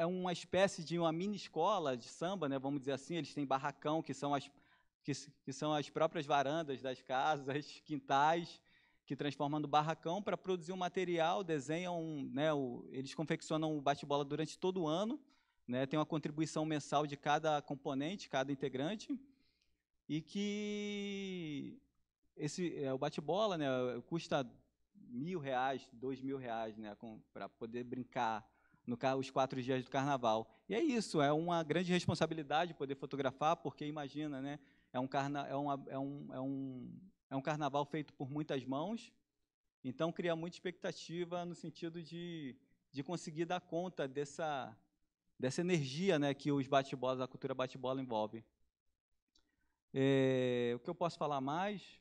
uma espécie de uma mini escola de samba, né, vamos dizer assim. Eles têm barracão, que são as próprias varandas das casas, quintais, que transformam no barracão para produzir um material, desenham, né, eles confeccionam o bate-bola durante todo o ano, né, tem uma contribuição mensal de cada componente, cada integrante, e que o bate-bola, né, custa R$1.000, R$2.000, né, para poder brincar os 4 dias do carnaval. E é isso, é uma grande responsabilidade poder fotografar, porque imagina, né, é um carnaval feito por muitas mãos, então cria muita expectativa no sentido de conseguir dar conta dessa energia, né, que os bate-bolas, a cultura bate-bola envolve. O que eu posso falar mais?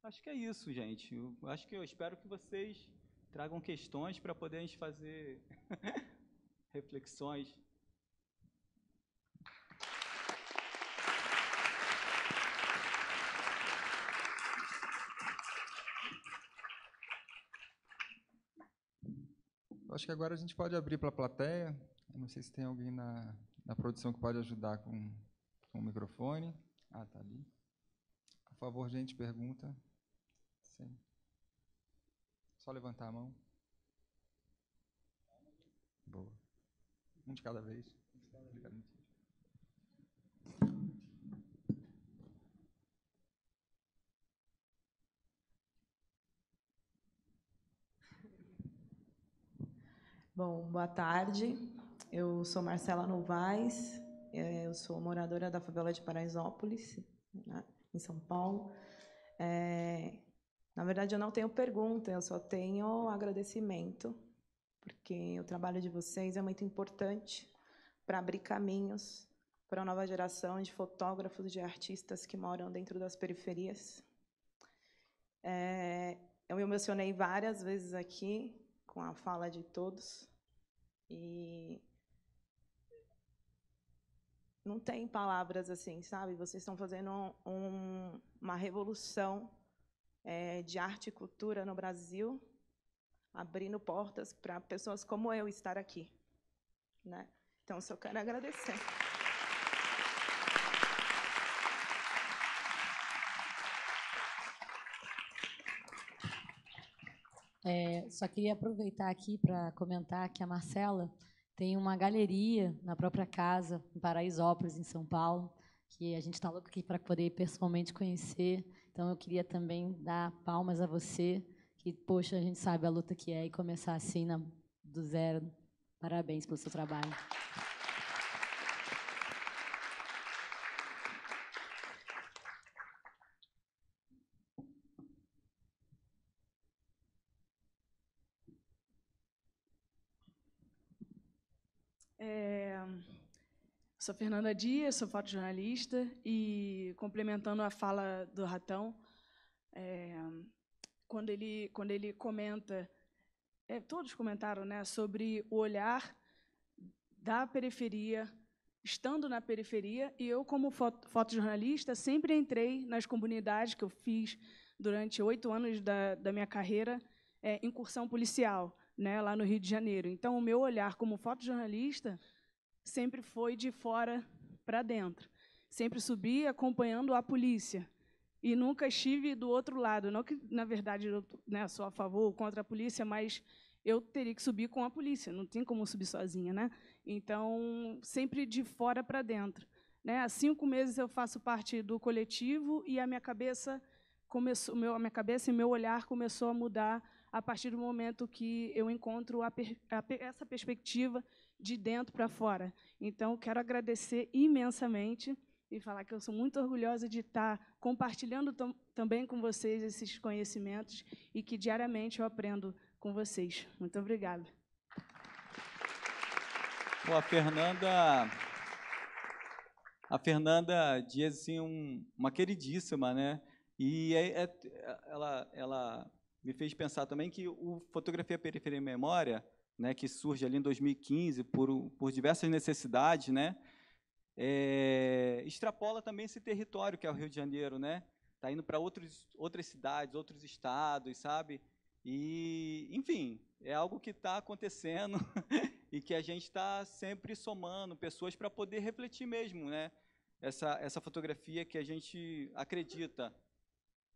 Acho que é isso, gente. Eu espero que vocês tragam questões para poder a gente fazer reflexões. Acho que agora a gente pode abrir para a plateia. Eu não sei se tem alguém na produção que pode ajudar com com o microfone. Ah, tá ali. Por favor, gente, pergunta. Sim. Só levantar a mão. Boa. Um de cada vez. Obrigado. Bom, boa tarde. Eu sou Marcela Novaes, eu sou moradora da favela de Paraisópolis, né, em São Paulo. Na verdade, eu não tenho pergunta, eu só tenho agradecimento, porque o trabalho de vocês é muito importante para abrir caminhos para a nova geração de fotógrafos, de artistas que moram dentro das periferias. Eu me emocionei várias vezes aqui com a fala de todos, e não tem palavras assim, sabe? Vocês estão fazendo uma revolução de arte e cultura no Brasil, abrindo portas para pessoas como eu estar aqui, né? Então, só quero agradecer. Só queria aproveitar aqui para comentar que a Marcela tem uma galeria na própria casa, em Paraisópolis, em São Paulo, que a gente está louco aqui para poder pessoalmente conhecer. Então, eu queria também dar palmas a você, que, poxa, a gente sabe a luta que é, e começar assim do zero. Parabéns pelo seu trabalho. Sou Fernanda Dias, sou fotojornalista, e complementando a fala do Ratão, quando ele comenta, todos comentaram, né, sobre o olhar da periferia, estando na periferia, e eu, como fotojornalista, sempre entrei nas comunidades que eu fiz durante 8 anos da minha carreira, incursão policial, né, lá no Rio de Janeiro. Então, o meu olhar como fotojornalista sempre foi de fora para dentro. Sempre subi acompanhando a polícia. E nunca estive do outro lado. Não que, na verdade, eu, né, sou a favor ou contra a polícia, mas eu teria que subir com a polícia. Não tem como subir sozinha, né? Então, sempre de fora para dentro. Né? Há 5 meses eu faço parte do coletivo, e a minha cabeça e meu olhar começou a mudar a partir do momento que eu encontro essa perspectiva de dentro para fora. Então, quero agradecer imensamente e falar que eu sou muito orgulhosa de estar compartilhando também com vocês esses conhecimentos, e que diariamente eu aprendo com vocês. Muito obrigada. Bom, a Fernanda Dias, assim, uma queridíssima, né? E ela me fez pensar também que o Fotografia Periferia e Memória, né, que surge ali em 2015 por diversas necessidades, né, extrapola também esse território que é o Rio de Janeiro, né? Está indo para outras cidades, outros estados, sabe? E, enfim, é algo que está acontecendo e que a gente está sempre somando pessoas para poder refletir mesmo, né? Essa fotografia que a gente acredita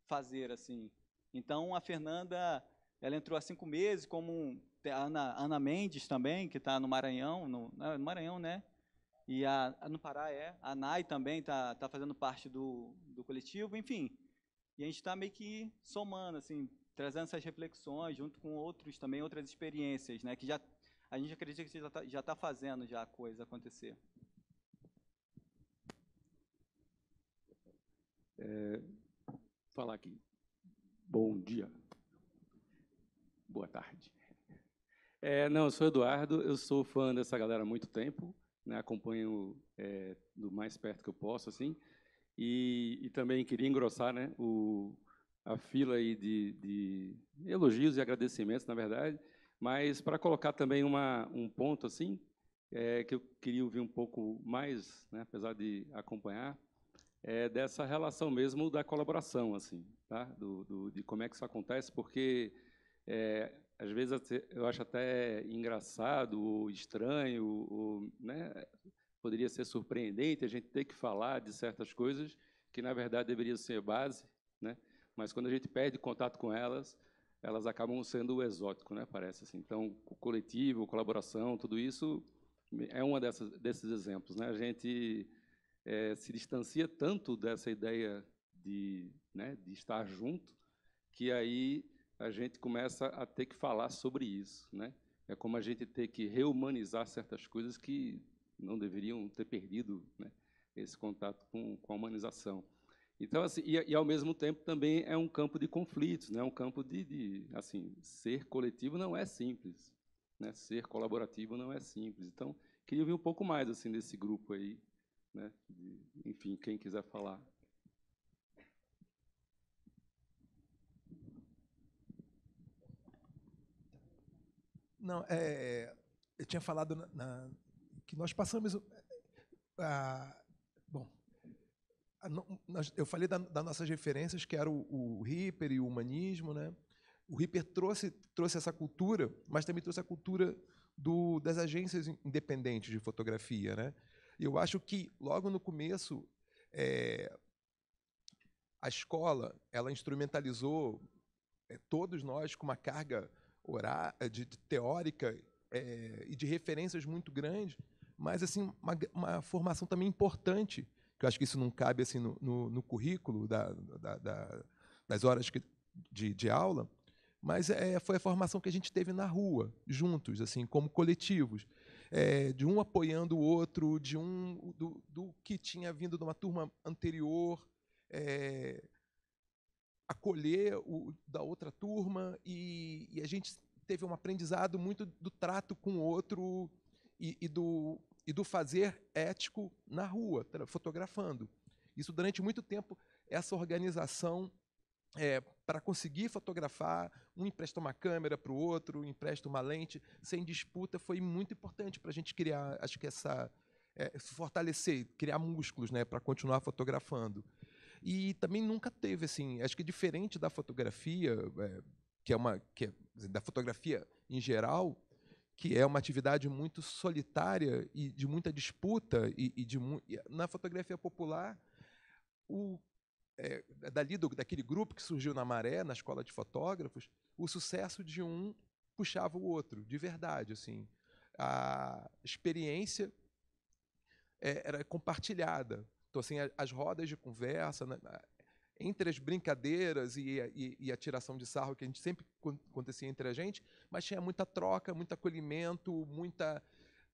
fazer, assim. Então, a Fernanda, ela entrou há 5 meses, como a Ana Mendes também, que está no Maranhão, no Maranhão, né? E no Pará a Nai também está fazendo parte do coletivo, enfim. E a gente está meio que somando, assim, trazendo essas reflexões junto com outras experiências, né? Que a gente acredita que já está fazendo já a coisa acontecer. Falar aqui. Bom dia. Boa tarde. Não, eu sou Eduardo, eu sou fã dessa galera há muito tempo, né, acompanho do mais perto que eu posso, assim, e também queria engrossar, né, a fila aí de elogios e agradecimentos, na verdade, mas para colocar também um ponto assim, que eu queria ouvir um pouco mais, né, apesar de acompanhar, dessa relação mesmo da colaboração, assim, tá? De como é que isso acontece, porque às vezes eu acho até engraçado ou estranho, ou, né, poderia ser surpreendente a gente ter que falar de certas coisas que, na verdade, deveriam ser base, né? Mas, quando a gente perde contato com elas, elas acabam sendo o exótico, né? Parece assim. Então, o coletivo, colaboração, tudo isso é uma desses exemplos, né? A gente se distancia tanto dessa ideia né, de estar junto, que aí a gente começa a ter que falar sobre isso, né? É como a gente ter que reumanizar certas coisas que não deveriam ter perdido, né, esse contato com a humanização. Então, assim, e ao mesmo tempo também é um campo de conflitos, né? Um campo assim, ser coletivo não é simples, né? Ser colaborativo não é simples. Então, queria ouvir um pouco mais assim desse grupo aí, né? Enfim, quem quiser falar. Não, eu tinha falado que nós passamos bom, eu falei das nossas referências, que era o Ripper e o humanismo, né? O Ripper trouxe essa cultura, mas também trouxe a cultura das agências independentes de fotografia, né? Eu acho que logo no começo a escola ela instrumentalizou todos nós com uma carga teórica e de referências muito grande, mas assim uma formação também importante, que eu acho que isso não cabe assim no currículo das horas de aula, mas foi a formação que a gente teve na rua, juntos, assim, como coletivos, de um apoiando o outro, do que tinha vindo de uma turma anterior, acolher da outra turma, e a gente teve um aprendizado muito do trato com o outro e do fazer ético na rua, fotografando. Isso durante muito tempo, essa organização para conseguir fotografar, um empresta uma câmera para o outro, empresta uma lente, sem disputa, foi muito importante para a gente criar, acho que fortalecer, criar músculos, né, para continuar fotografando. E também nunca teve, assim, acho que diferente da fotografia, que é da fotografia em geral, que é uma atividade muito solitária e de muita disputa, na fotografia popular, daquele grupo que surgiu na Maré, na escola de fotógrafos, o sucesso de um puxava o outro, de verdade, assim. A experiência era compartilhada. Então, assim, as rodas de conversa, né, entre as brincadeiras e a tiração de sarro que a gente sempre acontecia entre a gente, mas tinha muita troca, muito acolhimento,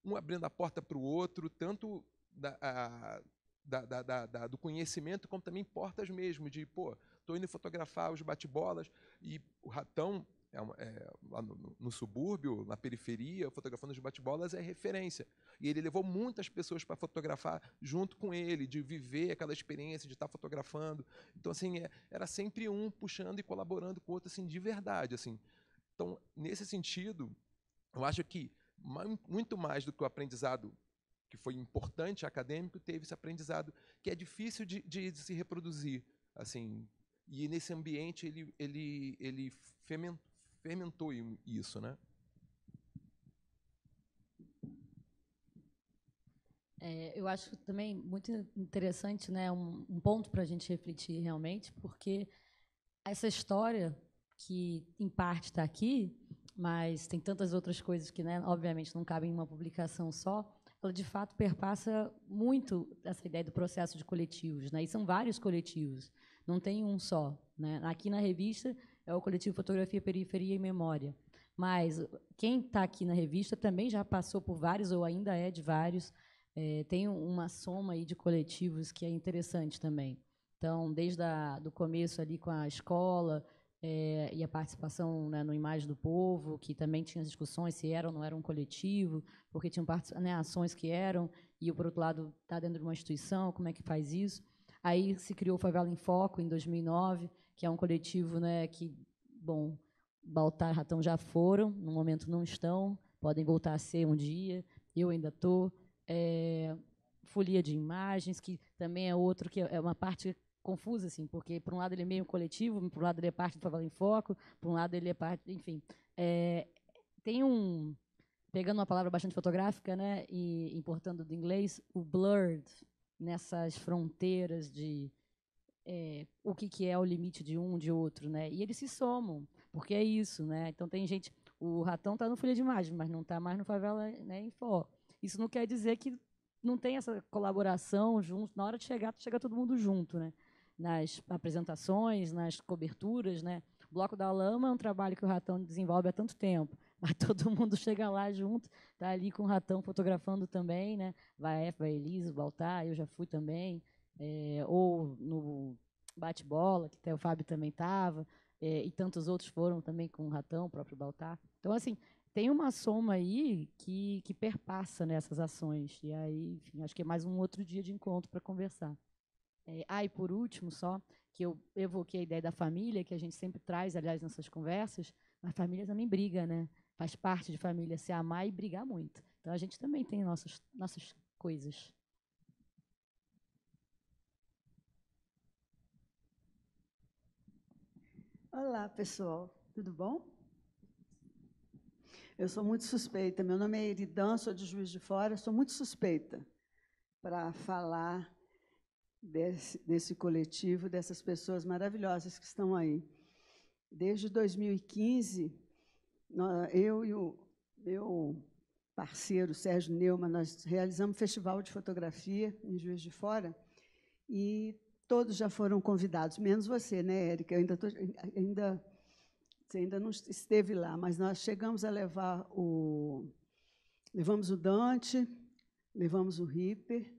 um abrindo a porta para o outro, tanto do conhecimento, como também portas mesmo, de, estou indo fotografar os bate-bolas, e o Ratão, lá no subúrbio, na periferia, fotografando os bate-bolas, é referência. E ele levou muitas pessoas para fotografar junto com ele, de viver aquela experiência de estar fotografando. Então, assim, era sempre um puxando e colaborando com o outro, assim, de verdade. Assim. Então, nesse sentido, eu acho que muito mais do que o aprendizado que foi importante, acadêmico, teve esse aprendizado que é difícil de se reproduzir. Assim, e nesse ambiente ele fermentou isso, né? Eu acho também muito interessante, né, um ponto para a gente refletir realmente, porque essa história, que em parte está aqui, mas tem tantas outras coisas que, né, obviamente, não cabem em uma publicação só, ela, de fato, perpassa muito essa ideia do processo de coletivos, né? E são vários coletivos, não tem um só, né? Aqui na revista é o coletivo Fotografia, Periferia e Memória, mas quem está aqui na revista também já passou por vários, ou ainda é de vários. Tem uma soma aí de coletivos que é interessante também. Então, desde do começo ali com a escola, e a participação, né, no Imagem do Povo, que também tinha discussões se era ou não era um coletivo, porque tinham ações que eram, e, por outro lado, está dentro de uma instituição, como é que faz isso? Aí se criou o Favela em Foco, em 2009, que é um coletivo, né, que, bom, Baltar e Ratão já foram, no momento não estão, podem voltar a ser um dia, eu ainda estou. Folia de Imagens, que também é outro, que é uma parte confusa, assim, porque, por um lado, ele é meio coletivo, por um lado, ele é parte do Favela em Foco, por um lado, ele é parte... Enfim, tem pegando uma palavra bastante fotográfica, né, e importando do inglês, o blurred, nessas fronteiras de o que é o limite de um, de outro, né? E eles se somam, porque é isso, né? Então tem gente, o Ratão está no Folha de Imagem, mas não está mais no Favela, né, Info. Isso não quer dizer que não tem essa colaboração junto. Na hora de chegar, chega todo mundo junto, né? Nas apresentações, nas coberturas, né? O Bloco da Lama é um trabalho que o Ratão desenvolve há tanto tempo, mas todo mundo chega lá junto, está ali com o Ratão fotografando também, né? Vai a F, vai a Elisa, o Baltar, eu já fui também, ou no bate-bola, que até o Fábio também estava, e tantos outros foram também com o Ratão, o próprio Baltar. Então, assim, tem uma soma aí que perpassa nessas ações. E aí, enfim, acho que é mais um outro dia de encontro para conversar. E por último, só, que eu evoquei a ideia da família, que a gente sempre traz, aliás, nessas conversas, a família também briga, né? Faz parte de família se amar e brigar muito. Então, a gente também tem nossas coisas. Olá, pessoal. Tudo bom? Eu sou muito suspeita. Meu nome é Eridan, sou de Juiz de Fora. Sou muito suspeita para falar desse coletivo, dessas pessoas maravilhosas que estão aí. Desde 2015, eu e o meu parceiro, Sérgio Neumann, nós realizamos um festival de fotografia em Juiz de Fora e todos já foram convidados, menos você, né, Érica? Você ainda não esteve lá, mas nós chegamos a levamos o Dante, levamos o Ripper,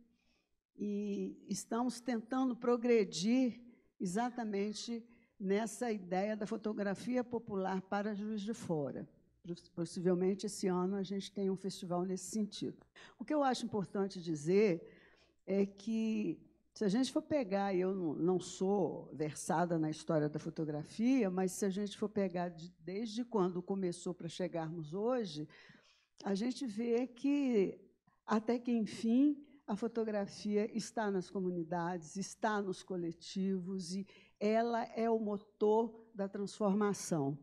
e estamos tentando progredir exatamente nessa ideia da fotografia popular para Juiz de Fora. Possivelmente, esse ano, a gente tem um festival nesse sentido. O que eu acho importante dizer é que, se a gente for pegar, eu não sou versada na história da fotografia, mas se a gente for pegar desde quando começou para chegarmos hoje, a gente vê que, até que, enfim, a fotografia está nas comunidades, está nos coletivos, e ela é o motor da transformação.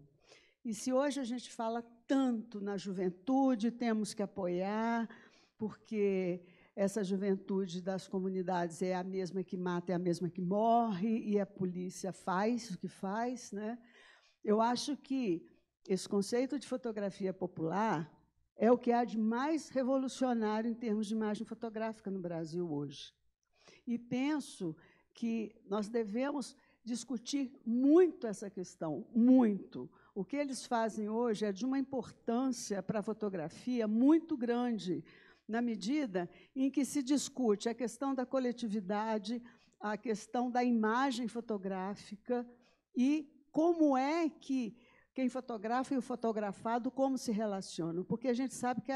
E se hoje a gente fala tanto na juventude, temos que apoiar, porque essa juventude das comunidades é a mesma que mata, é a mesma que morre, e a polícia faz o que faz, né? Eu acho que esse conceito de fotografia popular é o que há de mais revolucionário em termos de imagem fotográfica no Brasil hoje. E penso que nós devemos discutir muito essa questão, muito. O que eles fazem hoje é de uma importância para a fotografia muito grande, na medida em que se discute a questão da coletividade, a questão da imagem fotográfica e como é que quem fotografa e o fotografado, como se relacionam. Porque a gente sabe que,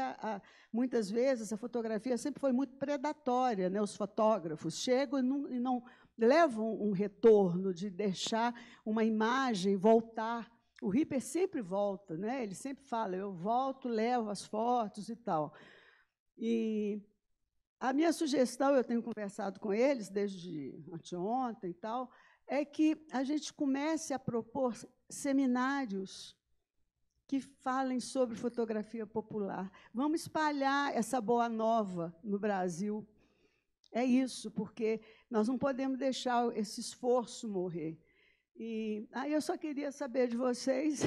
muitas vezes, a fotografia sempre foi muito predatória, né? Os fotógrafos chegam e não levam um retorno de deixar uma imagem voltar. O Ripper sempre volta, né? Ele sempre fala, eu volto, levo as fotos e tal. E a minha sugestão, eu tenho conversado com eles desde anteontem e tal, é que a gente comece a propor seminários que falem sobre fotografia popular. Vamos espalhar essa boa nova no Brasil. É isso, porque nós não podemos deixar esse esforço morrer. E aí eu só queria saber de vocês.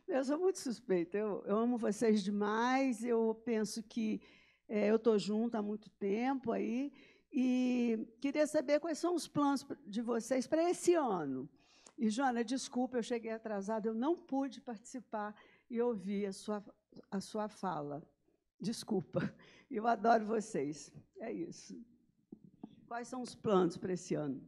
Eu sou muito suspeita, eu amo vocês demais, eu penso que eu estou junto há muito tempo aí, e queria saber quais são os planos de vocês para esse ano. E, Joana, desculpa, eu cheguei atrasada, eu não pude participar e ouvir a sua fala. Desculpa, eu adoro vocês. É isso. Quais são os planos para esse ano?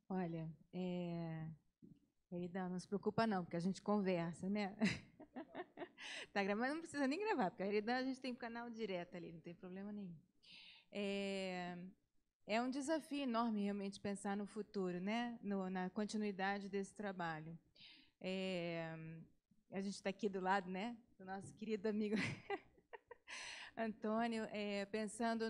Olha, Erida, não se preocupa não, porque a gente conversa, né? Tá gravando, não precisa nem gravar, porque a Erida a gente tem um canal direto ali, não tem problema nenhum. É um desafio enorme realmente pensar no futuro, né? Na continuidade desse trabalho. A gente está aqui do lado, né? Do nosso querido amigo Antônio, pensando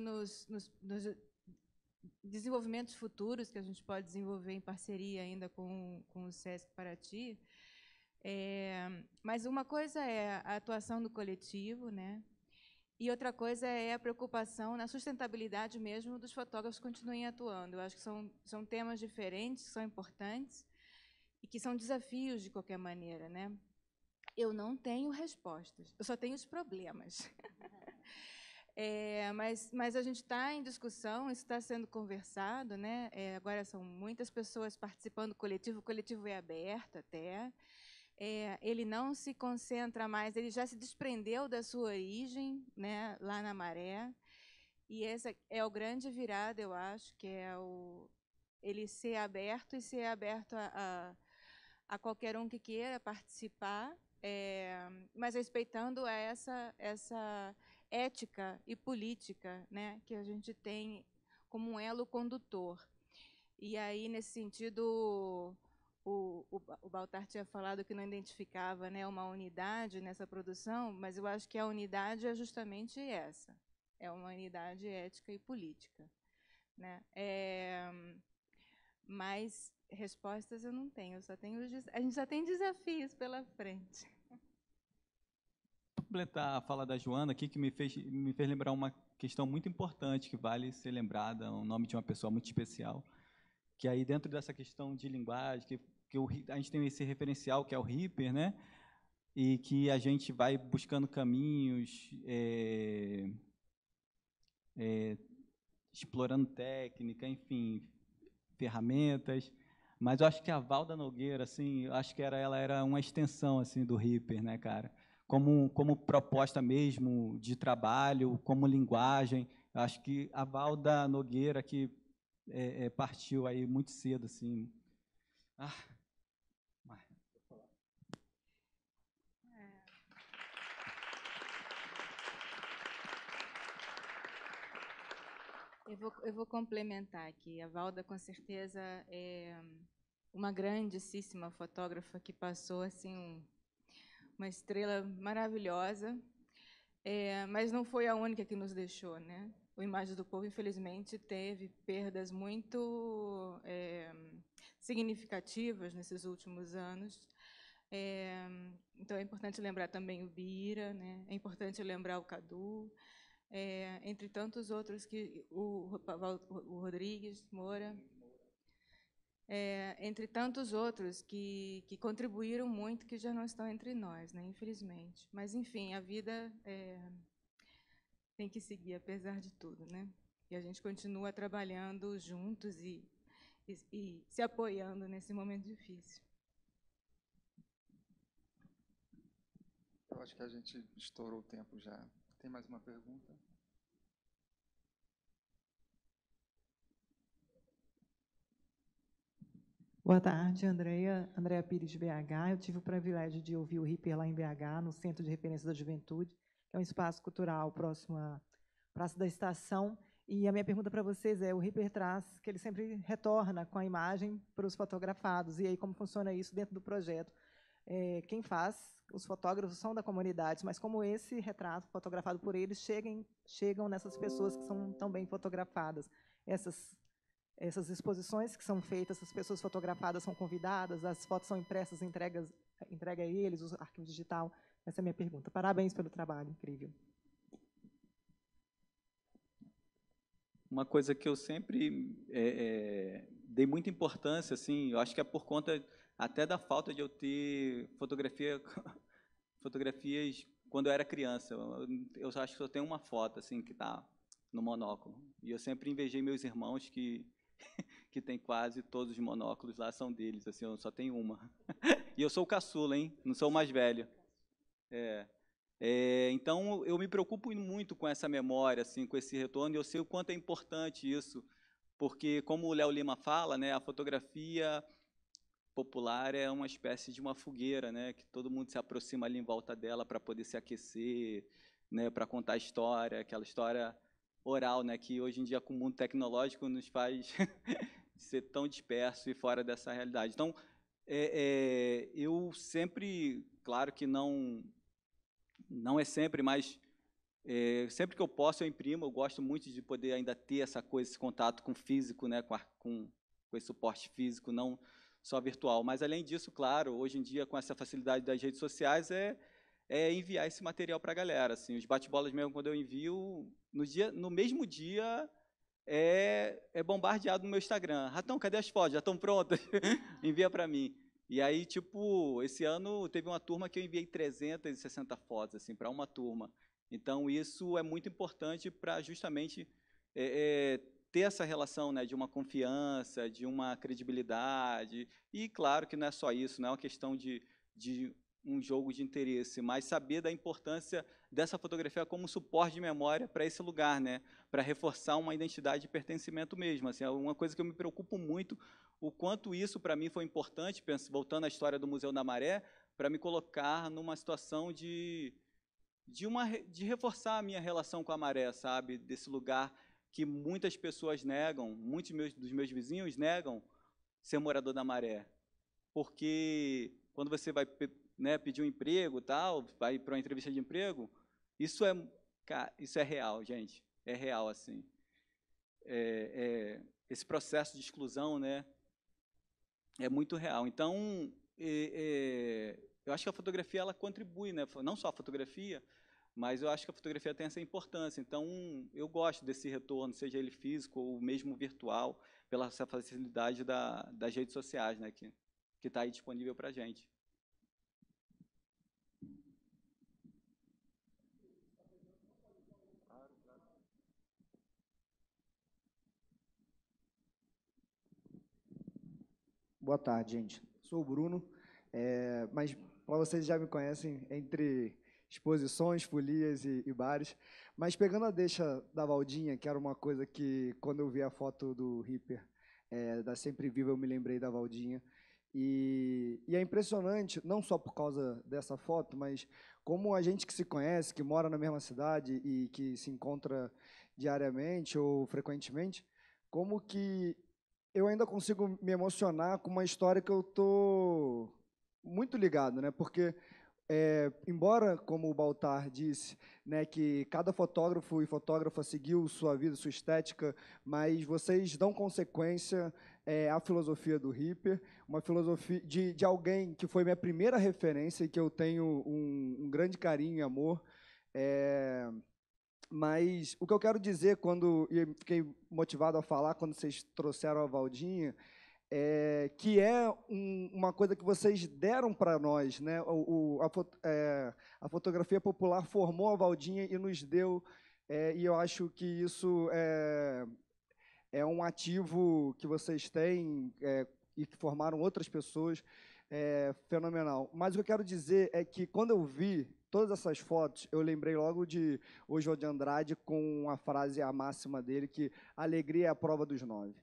desenvolvimentos futuros que a gente pode desenvolver em parceria ainda com o SESC Paraty. Mas uma coisa é a atuação do coletivo, né? E outra coisa é a preocupação na sustentabilidade mesmo dos fotógrafos que continuem atuando. Eu acho que são temas diferentes, que são importantes e que são desafios de qualquer maneira, né? Eu não tenho respostas, eu só tenho os problemas. Mas a gente está em discussão, isso está sendo conversado, né? Agora são muitas pessoas participando do coletivo, o coletivo é aberto até. Ele não se concentra mais, ele já se desprendeu da sua origem, né, lá na Maré. E essa é o grande virado, eu acho, que é ele ser aberto e ser aberto a qualquer um que queira participar, mas respeitando essa ética e política, né, que a gente tem como um elo condutor. E aí, nesse sentido, o Baltar tinha falado que não identificava, né, uma unidade nessa produção, mas eu acho que a unidade é justamente essa, é uma unidade ética e política, né? Mas respostas eu não tenho, a gente só tem desafios pela frente. Vou completar a fala da Joana aqui, que me fez lembrar uma questão muito importante, que vale ser lembrada, o nome de uma pessoa muito especial, que aí dentro dessa questão de linguagem, que a gente tem esse referencial, que é o Reaper, né? E que a gente vai buscando caminhos, explorando técnica, enfim, ferramentas. Mas eu acho que a Valda Nogueira, assim, eu acho que ela era uma extensão assim do Reaper, né, cara? Como proposta mesmo de trabalho, como linguagem. Eu acho que a Valda Nogueira, que partiu aí muito cedo, assim. Eu vou complementar aqui. A Valda, com certeza, é uma grandíssima fotógrafa que passou assim uma estrela maravilhosa, mas não foi a única que nos deixou, né? O Imagem do Povo, infelizmente, teve perdas muito significativas nesses últimos anos. Então, é importante lembrar também o Bira, né? É importante lembrar o Cadu, entre tantos outros, o Rodrigues Moura, entre tantos outros que contribuíram muito, que já não estão entre nós, né, infelizmente. Mas, enfim, a vida tem que seguir, apesar de tudo, né? E a gente continua trabalhando juntos e se apoiando nesse momento difícil. Eu acho que a gente estourou o tempo já. Tem mais uma pergunta? Boa tarde, Andréa Pires, de BH. Eu tive o privilégio de ouvir o Reaper lá em BH, no Centro de Referência da Juventude, que é um espaço cultural próximo à Praça da Estação. E a minha pergunta para vocês é, o Reaper traz que ele sempre retorna com a imagem para os fotografados. E aí, como funciona isso dentro do projeto? Quem faz, os fotógrafos são da comunidade, mas como esse retrato fotografado por eles chegam nessas pessoas que são tão bem fotografadas? Essas exposições que são feitas, essas pessoas fotografadas são convidadas, as fotos são impressas, entrega a eles, o arquivo digital. Essa é a minha pergunta. Parabéns pelo trabalho, incrível. Uma coisa que eu sempre dei muita importância, assim, eu acho que é por conta até da falta de eu ter fotografias quando eu era criança. Eu acho que só tenho uma foto assim que está no monóculo. E eu sempre invejei meus irmãos que tem quase todos os monóculos lá, são deles, assim, eu só tenho uma. E eu sou o caçula, hein? Não sou o mais velho. Então, eu me preocupo muito com essa memória, assim, com esse retorno, e eu sei o quanto é importante isso, porque, como o Léo Lima fala, né, a fotografia popular é uma espécie de uma fogueira, né, que todo mundo se aproxima ali em volta dela para poder se aquecer, né, para contar a história, aquela história oral, né, que hoje em dia, com o mundo tecnológico, nos faz ser tão disperso e fora dessa realidade. Então, eu sempre, claro que não é sempre, mas Sempre que eu posso, eu imprimo. Eu gosto muito de poder ainda ter essa coisa, esse contato com o físico, né, com esse suporte físico, não só virtual. Mas, além disso, claro, hoje em dia, com essa facilidade das redes sociais, enviar esse material para a galera. Assim, os bate-bolas mesmo, quando eu envio, no mesmo dia, é bombardeado no meu Instagram. Ratão, cadê as fotos? Já estão prontas? Envia para mim. E aí, tipo, esse ano teve uma turma que eu enviei 360 fotos, assim, para uma turma. Então, isso é muito importante para justamente ter essa relação, né, de uma confiança, de uma credibilidade. E, claro, que não é só isso, não é uma questão de um jogo de interesse, mas saber da importância dessa fotografia como suporte de memória para esse lugar, né, para reforçar uma identidade de pertencimento mesmo. Assim, é uma coisa que eu me preocupo muito, o quanto isso para mim foi importante, voltando à história do Museu da Maré, para me colocar numa situação de reforçar a minha relação com a maré, sabe? Desse lugar que muitas pessoas negam, muitos dos meus vizinhos negam ser morador da maré. Porque quando você vai, né, pedir um emprego, tal, vai para uma entrevista de emprego, isso é real, gente. É real, assim. Esse processo de exclusão, né, é muito real. Então, eu acho que a fotografia ela contribui, né? Não só a fotografia, mas eu acho que a fotografia tem essa importância. Então, eu gosto desse retorno, seja ele físico ou mesmo virtual, pela essa facilidade das redes sociais, né? Que está aí disponível para a gente. Boa tarde, gente. Sou o Bruno, mas para vocês já me conhecem entre exposições, folias e bares. Mas pegando a deixa da Valdinha, que era uma coisa que, quando eu vi a foto do Ripper, da Sempre Viva, eu me lembrei da Valdinha. E é impressionante, não só por causa dessa foto, mas como a gente que se conhece, que mora na mesma cidade e que se encontra diariamente ou frequentemente, como que eu ainda consigo me emocionar com uma história que eu estou muito ligado, né? Porque, embora, como o Baltar disse, né, que cada fotógrafo e fotógrafa seguiu sua vida, sua estética, mas vocês dão consequência à filosofia do Ripper, uma filosofia de alguém que foi minha primeira referência e que eu tenho um grande carinho e amor. Mas o que eu quero dizer, e fiquei motivado a falar quando vocês trouxeram a Valdinha, que uma coisa que vocês deram para nós, né? A fotografia popular formou a Valdinha e nos deu, e eu acho que isso é um ativo que vocês têm e que formaram outras pessoas, fenomenal. Mas o que eu quero dizer é que, quando eu vi todas essas fotos, eu lembrei logo de Oswald de Andrade com a frase, a máxima dele, que a alegria é a prova dos 9.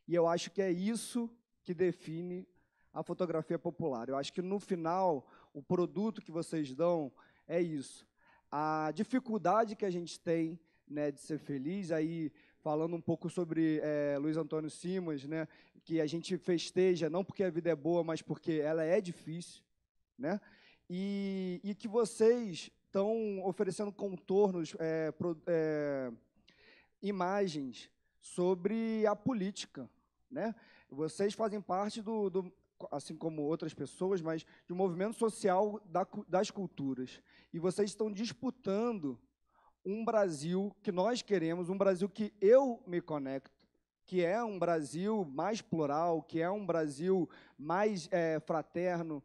E eu acho que é isso que define a fotografia popular. Eu acho que, no final, o produto que vocês dão é isso. A dificuldade que a gente tem, né, de ser feliz, aí falando um pouco sobre Luiz Antônio Simas, né, que a gente festeja não porque a vida é boa, mas porque ela é difícil, né? E que vocês estão oferecendo contornos, imagens sobre a política, né? Vocês fazem parte assim como outras pessoas, mas do movimento social das culturas. E vocês estão disputando um Brasil que nós queremos, um Brasil que eu me conecto, que é um Brasil mais plural, que é um Brasil mais fraterno,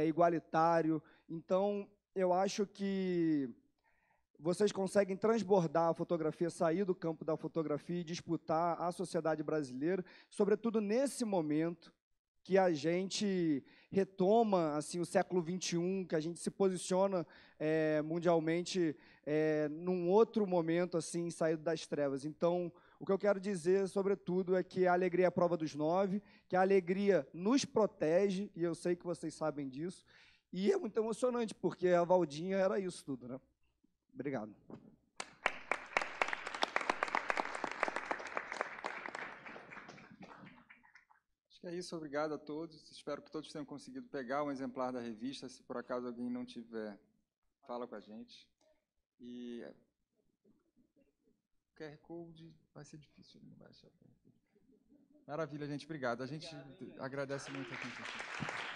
igualitário. Então, eu acho que vocês conseguem transbordar a fotografia, sair do campo da fotografia e disputar a sociedade brasileira, sobretudo nesse momento que a gente retoma assim, o século XXI, que a gente se posiciona mundialmente num outro momento, assim, saído das trevas. Então, o que eu quero dizer, sobretudo, é que a alegria é a prova dos 9, que a alegria nos protege, e eu sei que vocês sabem disso, e é muito emocionante, porque a Valdinha era isso tudo, né? Obrigado. Acho que é isso, obrigado a todos. Espero que todos tenham conseguido pegar um exemplar da revista. Se por acaso alguém não tiver, fala com a gente. E QR Code vai ser difícil, ele não vai achar. Maravilha, gente. Obrigado. A gente agradece muito aqui.